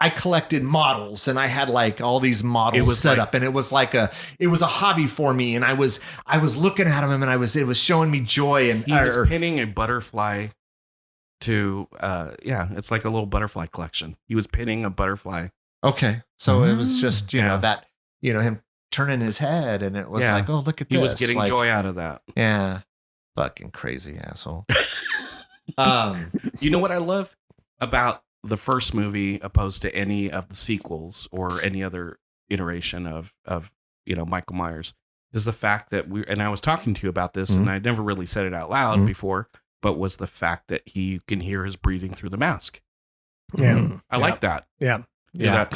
I collected models, and I had like all these models set up, and it was a hobby for me, and I was looking at him, and it was showing me joy, and he was pinning a butterfly to it's like a little butterfly collection. He was pinning a butterfly. Okay. So it was just, that, him turning his head, and it was like, oh, look at this. He was getting joy out of that. Yeah. Fucking crazy asshole. You know what I love about the first movie opposed to any of the sequels or any other iteration of Michael Myers is the fact that and I was talking to you about this, and I never really said it out loud before, but was the fact that you can hear his breathing through the mask. Yeah. I like that. Yeah. Yeah.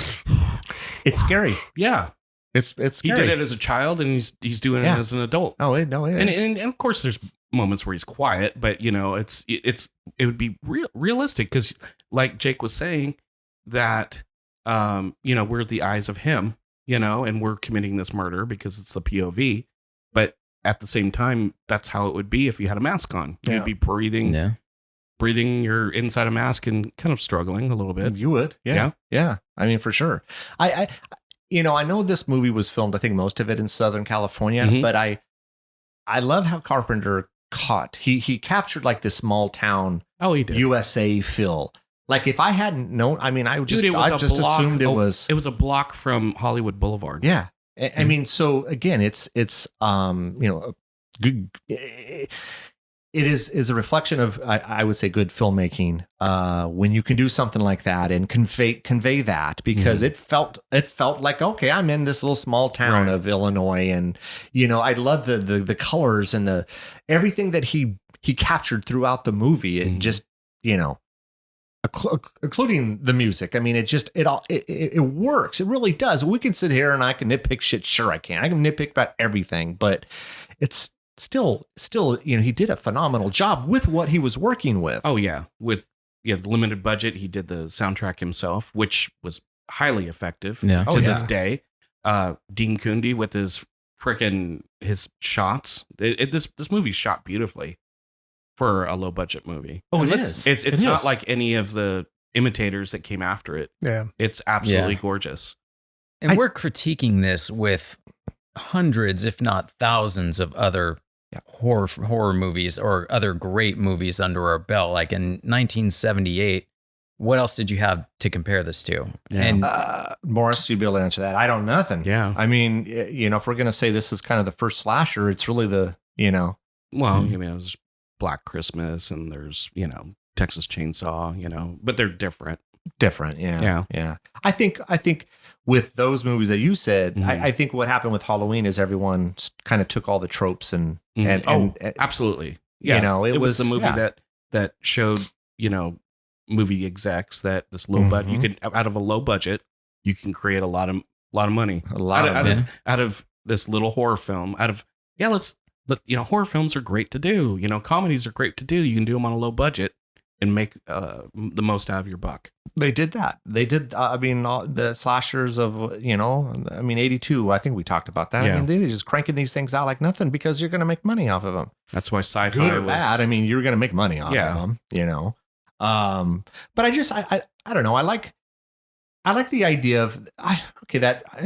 It's scary. Yeah. It's he scary. did it as a child, and he's doing it as an adult. Oh, it is. And of course, there's moments where he's quiet, but it would be realistic because, like Jake was saying, that we're the eyes of him, and we're committing this murder because it's the POV, but at the same time, that's how it would be if you had a mask on. You'd be breathing your inside a mask and kind of struggling a little bit. You would, yeah. I mean, for sure. I know this movie was filmed, I think most of it in Southern California, but I love how Carpenter he captured like this small town USA feel. Like if I hadn't known, I mean, I just assumed it was a block from Hollywood Boulevard. Yeah. I mean, so again, it's good. It is a reflection of, I would say, good filmmaking when you can do something like that and convey that, because it felt like, okay, I'm in this little small town of Illinois, and I love the colors and the everything that he captured throughout the movie, and just including the music. I mean, it works. It really does. We can sit here and I can nitpick shit. Sure, I can nitpick about everything, but it's still, he did a phenomenal job with what he was working with. Oh yeah. With limited budget, he did the soundtrack himself, which was highly effective to this day. Dean Cundey with his shots. This movie's shot beautifully for a low budget movie. Oh, it is. It's not like any of the imitators that came after it. Yeah. It's absolutely gorgeous. And we're critiquing this with hundreds, if not thousands, of other horror movies or other great movies under our belt. Like in 1978, what else did you have to compare this to? Yeah. And Morris, you'd be able to answer that. I don't nothing. Yeah. I mean, if we're going to say this is kind of the first slasher, it's really the, Well, it was Black Christmas, and there's, Texas Chainsaw, but they're different. Yeah. I think with those movies that you said, I think what happened with Halloween is everyone kind of took all the tropes and absolutely. Yeah. It was the movie that showed, movie execs that this low budget, you could, out of a low budget, you can create a lot of money. Out of this little horror film, horror films are great to do. Comedies are great to do. You can do them on a low budget and make the most out of your buck. They did that. They did. The slashers of, 82, I think we talked about that. Yeah. I mean, they're just cranking these things out like nothing because you're going to make money off of them. That's why sci-fi Good or was bad. I mean, you're going to make money off of them, But I don't know. I like the idea of, I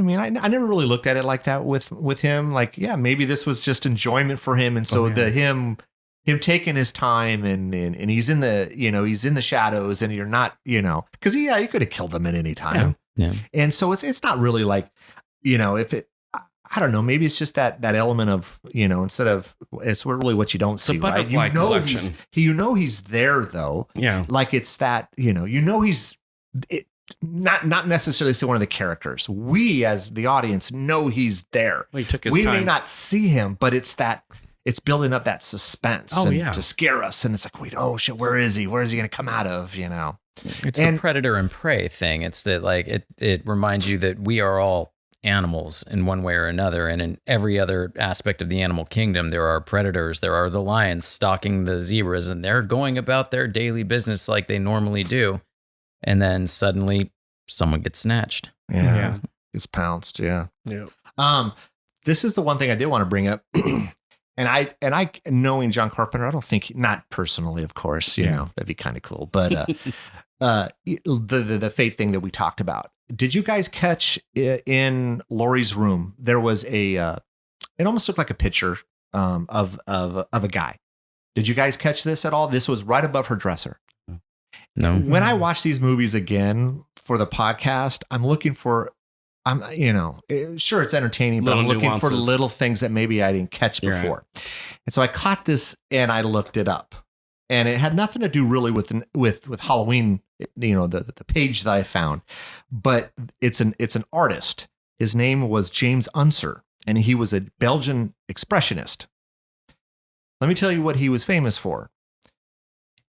never really looked at it like that with him. Like, yeah, maybe this was just enjoyment for him. And so him taking his time and he's in the, he's in the shadows, and you're not, because you could have killed them at any time. Yeah. And so it's not really like, if it, I don't know, maybe it's just that element of, instead of, it's really what you don't see, right? Collection. He's there though. Yeah. Like it's that, he's not necessarily one of the characters. We as the audience know he's there. Well, he took his we time. may not see him, but it's building up that suspense to scare us. And it's like, wait, oh shit, where is he? Where is he going to come out of? It's the predator and prey thing. It's that, like, it reminds you that we are all animals in one way or another. And in every other aspect of the animal kingdom, there are predators. There are the lions stalking the zebras, and they're going about their daily business like they normally do. And then suddenly someone gets snatched. Yeah. Gets pounced. Yeah. This is the one thing I did want to bring up. And I knowing John Carpenter, I don't think, not personally, of course, that'd be kind of cool. But the fate thing that we talked about. Did you guys catch in Laurie's room? There was it almost looked like a picture of a guy. Did you guys catch this at all? This was right above her dresser. No. When I watch these movies again for the podcast, I'm looking for, sure, it's entertaining, but I'm looking for little things that maybe I didn't catch before. Right. And so I caught this and I looked it up, and it had nothing to do really with Halloween, the page that I found, but it's an artist. His name was James Unser, and he was a Belgian expressionist. Let me tell you what he was famous for.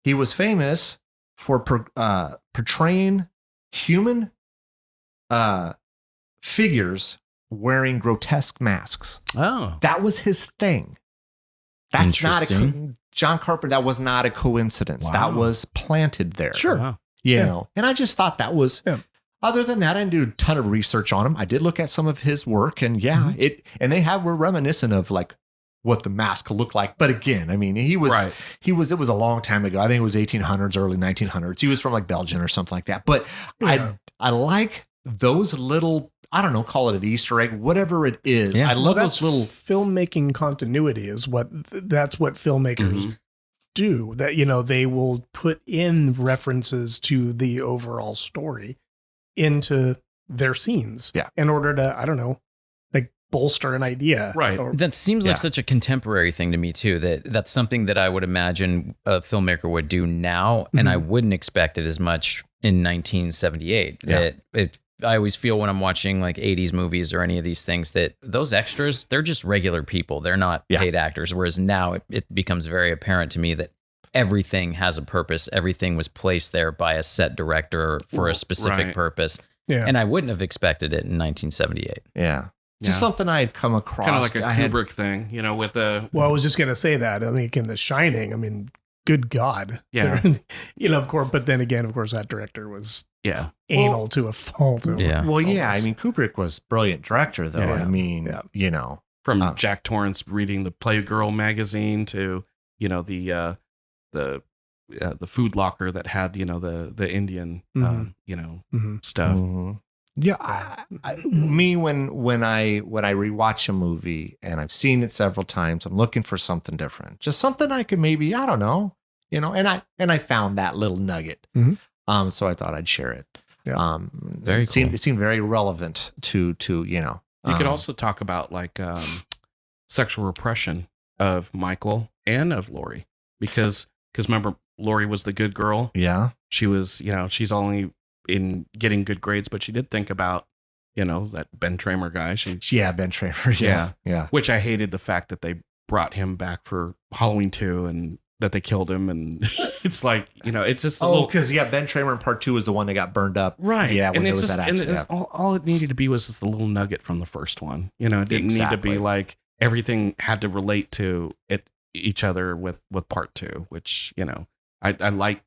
He was famous for portraying human figures wearing grotesque masks. Oh, That was his thing. That's not John Carpenter. That was not a coincidence. Wow. That was planted there. Sure. wow. You know, and I just thought that was, other than that, I didn't do a ton of research on him. I did look at some of his work, and were reminiscent of like what the mask looked like. But again, I mean, it was a long time ago. I think it was 1800s, early 1900s. He was from like Belgium or something like that. But I like those little, I don't know, call it an Easter egg, whatever it is. Yeah. I love those little filmmaking continuity that's what filmmakers do. That, you know, they will put in references to the overall story into their scenes in order to, I don't know, like bolster an idea. Right. That seems like such a contemporary thing to me too. That's something that I would imagine a filmmaker would do now, and I wouldn't expect it as much in 1978. I always feel when I'm watching like 80s movies or any of these things that those extras, they're just regular people. They're not paid actors. Whereas now it becomes very apparent to me that everything has a purpose. Everything was placed there by a set director for a specific purpose. Yeah. And I wouldn't have expected it in 1978. Yeah. Just something I had come across. Kind of like a Kubrick thing, you know, with the... Well, I was just going to say that. I mean, in The Shining, I mean, good God. Yeah. You know, of course, but then again, of course, that director was anal to a fault. Yeah. Well, I mean, Kubrick was a brilliant director, though. I mean, you know. From Jack Torrance reading the Playgirl magazine to, you know, the Food Locker that had, you know, the Indian, you know, stuff. Yeah, when I rewatch a movie and I've seen it several times, I'm looking for something different, just something I could maybe, I don't know, you know, and I found that little nugget, so I thought I'd share it. Yeah. Very cool. It seemed very relevant to you know. You could also talk about like sexual repression of Michael and of Laurie, because remember, Laurie was the good girl. Yeah, she was, you know, she's only in getting good grades, but she did think about, you know, that Ben Tramer guy. Ben Tramer. Yeah. Which I hated the fact that they brought him back for Halloween 2 and that they killed him. And it's like, you know, it's just because Ben Tramer in part 2 was the one that got burned up. Right. Yeah. When there was that accident. All it needed to be was just the little nugget from the first one. You know, it didn't need to be like everything had to relate to each other with part 2, which, you know, I like.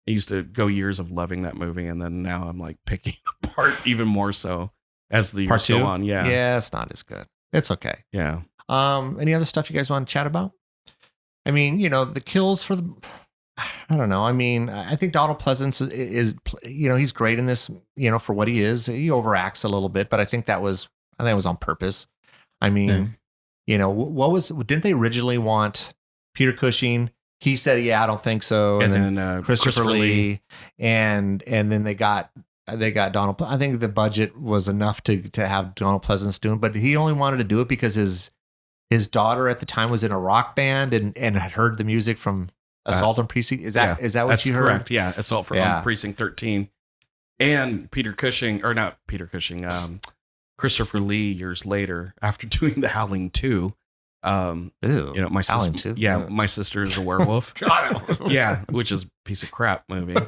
I used to go years of loving that movie, and then now I'm like picking apart even more so as the years go on. Yeah. Yeah, it's not as good. It's okay. Yeah. Any other stuff you guys want to chat about? I mean, you know, the kills for I don't know. I mean, I think Donald Pleasance is, you know, he's great in this, you know, for what he is. He overacts a little bit, but I think that was on purpose. I mean, you know, didn't they originally want Peter Cushing? He said, I don't think so. And then Christopher Lee. And then they got Donald. I think the budget was enough to have Donald Pleasance doing, but he only wanted to do it because his daughter at the time was in a rock band and had heard the music from Assault on Precinct. Is that what you heard? That's correct. Yeah. Assault on Precinct 13. And Christopher Lee years later, after doing The Howling 2, you know, my sister, my sister is a werewolf. Yeah, which is a piece of crap movie.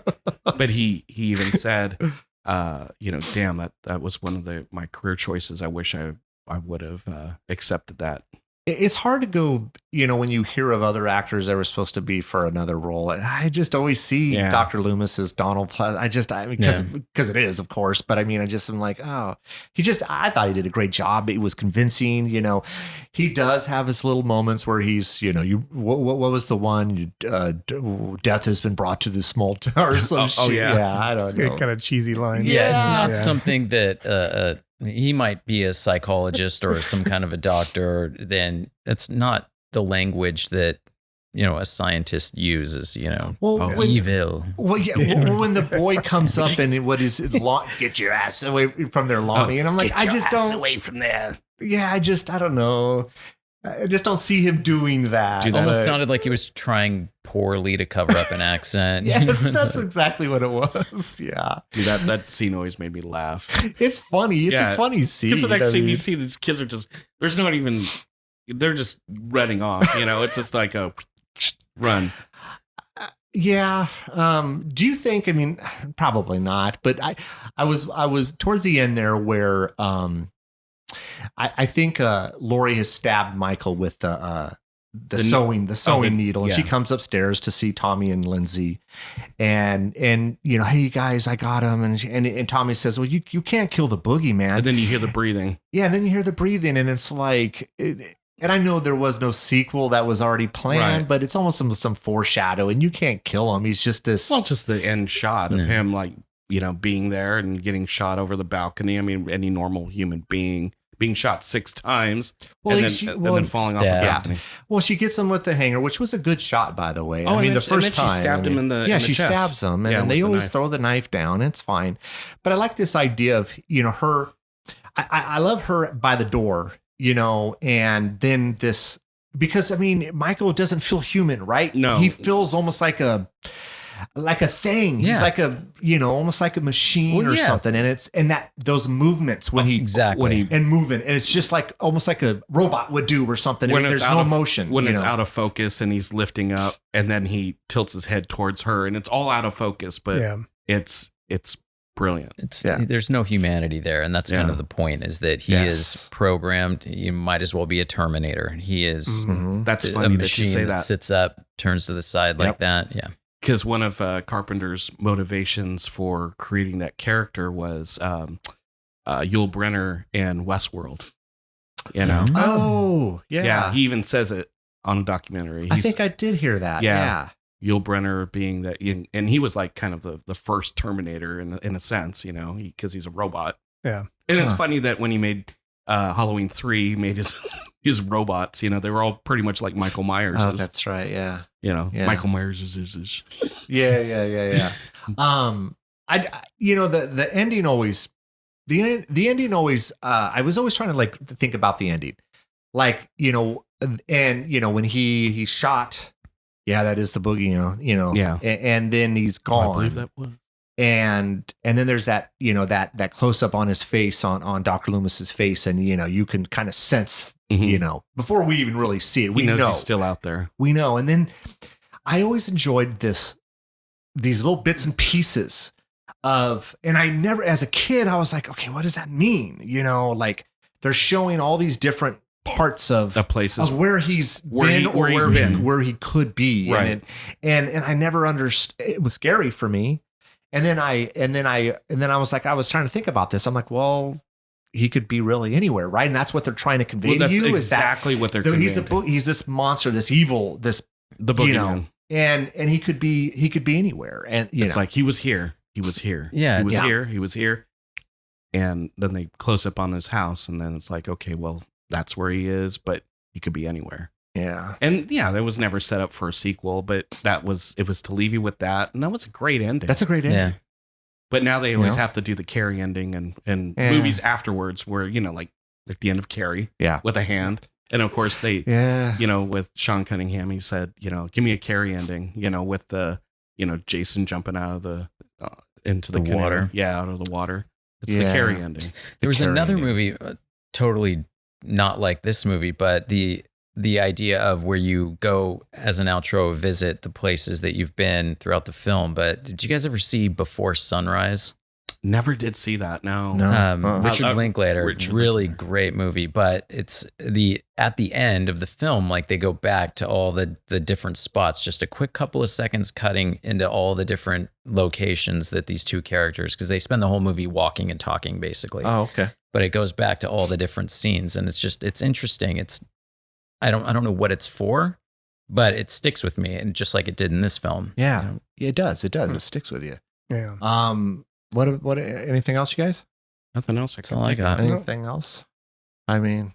But he even said, you know, damn, that was one of my career choices. I wish I would have accepted that. It's hard to go, you know, when you hear of other actors that were supposed to be for another role. And I just always see Dr. Loomis as Donald Pleasance. Because it is, of course. But I mean, I'm like, I thought he did a great job. It was convincing. You know, he does have his little moments where he's, you know, what was the one? Death has been brought to this small town or some shit. Yeah, I don't know. It's kind of cheesy line. Yeah, it's not something that he might be a psychologist or some kind of a doctor. Then that's not the language that, you know, a scientist uses, you know. Evil. Well, when the boy comes up and what is it, get your ass away from there, Lonnie. And I'm like, I just don't. Away from there. Yeah, I don't know. I just don't see him doing that. Dude, almost sounded like he was trying poorly to cover up an accent. Yes, that's exactly what it was. Yeah. Dude, that scene always made me laugh. It's funny. It's a funny scene. Because the next scene you see, these kids are just, they're just running off. You know, it's just like a run. Yeah. Do you think, I mean, probably not, but I was towards the end there where, I think Lori has stabbed Michael with the sewing needle, and she comes upstairs to see Tommy and Lindsay, and hey, you guys, I got him, and Tommy says, well, you can't kill the boogeyman, and then you hear the breathing. Yeah, and then you hear the breathing, and it's like. And I know there was no sequel that was already planned, but it's almost some foreshadow, and you can't kill him. He's just this. Well, just the end shot of him, like, being there and getting shot over the balcony. I mean, any normal human being being shot 6 times and then falling off a balcony. Well, she gets him with the hanger, which was a good shot, by the way. Oh, I mean, the first time. She stabbed him in the she chest. stabs him, and they always throw the knife down. It's fine. But I like this idea of, her. I love her by the door. And then this, because I mean, Michael doesn't feel human, right? No, he feels almost like a thing. Yeah. He's like almost like a machine or something. And those movements when and moving, and it's just like almost like a robot would do or something. When there's no motion. When it's out of focus and he's lifting up and then he tilts his head towards her and it's all out of focus, but it's brilliant. There's no humanity there, and that's kind of the point, is that he is programmed. You might as well be a Terminator. He is that's a funny machine that you say that. Sits up, turns to the side like that. Yeah, because one of Carpenter's motivations for creating that character was Yul Brynner and Westworld. Oh yeah, he even says it on a documentary. I think I did hear that. Yeah. Yul Brynner being that, and he was like kind of the first Terminator in a sense, because he's a robot. Yeah. And it's funny that when he made Halloween 3, he made his robots, they were all pretty much like Michael Myers. Oh, that's right. Yeah. Michael Myers is. Yeah. The ending always, the ending always, I was always trying to like think about the ending, like, when he shot. Yeah, that is the boogie, Yeah. And then he's gone. I believe that was. And then there's that, that close up on his face, on Dr. Loomis's face. And, you can kind of sense, before we even really see it, we know he's still out there. We know. And then I always enjoyed these little bits and pieces and I never, as a kid, I was like, okay, what does that mean? Like they're showing all these different parts of the places of where he's been where he could be, right? And I never understood. It was scary for me. And then I was like, I was trying to think about this. I'm like, well, he could be really anywhere, right? And that's what they're trying to convey to you. Exactly what they're conveying. He's this monster, this evil, the boogeyman, and he could be anywhere. And it's like he was here. Yeah, he was here. And then they close up on his house, and then it's like, okay, well, that's where he is, but he could be anywhere. Yeah. And that was never set up for a sequel, but it was to leave you with that. And that was a great ending. That's a great ending. Yeah. But now they always have to do the Carrie ending and movies afterwards where, like the end of Carrie with a hand. And of course they, with Sean Cunningham, he said, give me a Carrie ending, with the, Jason jumping out of the, into the water. Yeah. Out of the water. It's the Carrie ending. There was another movie, totally not like this movie, but the idea of where you go as an outro, visit the places that you've been throughout the film. But did you guys ever see Before Sunrise? Never did see that. No. Richard Linklater, really great movie. But it's at the end of the film, like they go back to all the different spots, just a quick couple of seconds cutting into all the different locations that these two characters, because they spend the whole movie walking and talking basically. Oh, okay. But it goes back to all the different scenes, and it's interesting. I don't know what it's for, but it sticks with me, and just like it did in this film. Yeah, it does. It sticks with you. Yeah. What? Anything else, you guys? Nothing else. That's all I got. Anything else? I mean,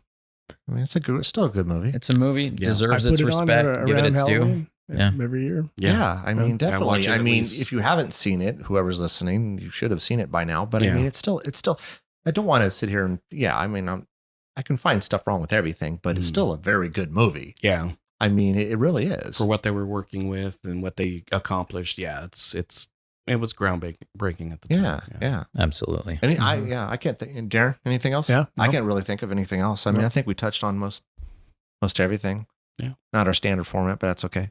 it's still a good movie. It's a movie. Deserves its respect. Give it its due. Yeah, every year. Yeah, I mean, definitely. I mean, if you haven't seen it, whoever's listening, you should have seen it by now. But I mean, it's still. I don't want to sit here and I mean, I can find stuff wrong with everything, but it's still a very good movie. Yeah, I mean, it really is for what they were working with and what they accomplished. Yeah, it was groundbreaking at the time. Yeah, absolutely. I can't think. Darren, anything else? Yeah, I can't really think of anything else. I mean, I think we touched on most everything. Yeah, not our standard format, but that's okay.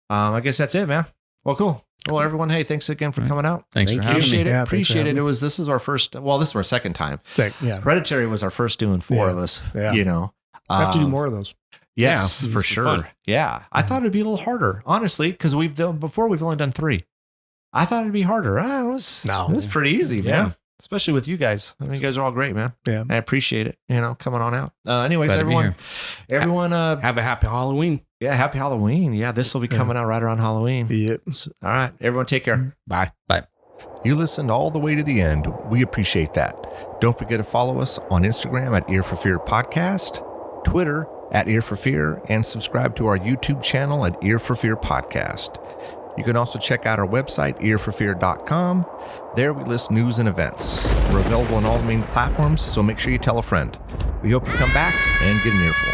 I guess that's it, man. Well, cool. Well, everyone, hey, thanks again for coming out. Thanks for having me. Appreciate it. Yeah, Appreciate it. This is our first. Well, this is our second time. Hereditary was our first doing 4 of us. Yeah. You know, I have to do more of those. Yes, Yeah, for it's sure. fun. Yeah, I thought it'd be a little harder, honestly, because we've only done 3. I thought it'd be harder. It was pretty easy, man. Yeah. Especially with you guys. I mean, you guys are all great, man. Yeah, I appreciate it. You know, coming on out. Anyways, Glad to be everyone, Have a happy Halloween. yeah, happy Halloween. Yeah, this will be coming out right around Halloween. Yep. All right, everyone, take care. Bye. Bye. You listened all the way to the end. We appreciate that. Don't forget to follow us on Instagram at Ear for Fear Podcast, Twitter at Ear for Fear, and subscribe to our YouTube channel at Ear for Fear Podcast. You can also check out our website, earforfear.com. There we list news and events. We're available on all the main platforms, so make sure you tell a friend. We hope you come back and get an earful.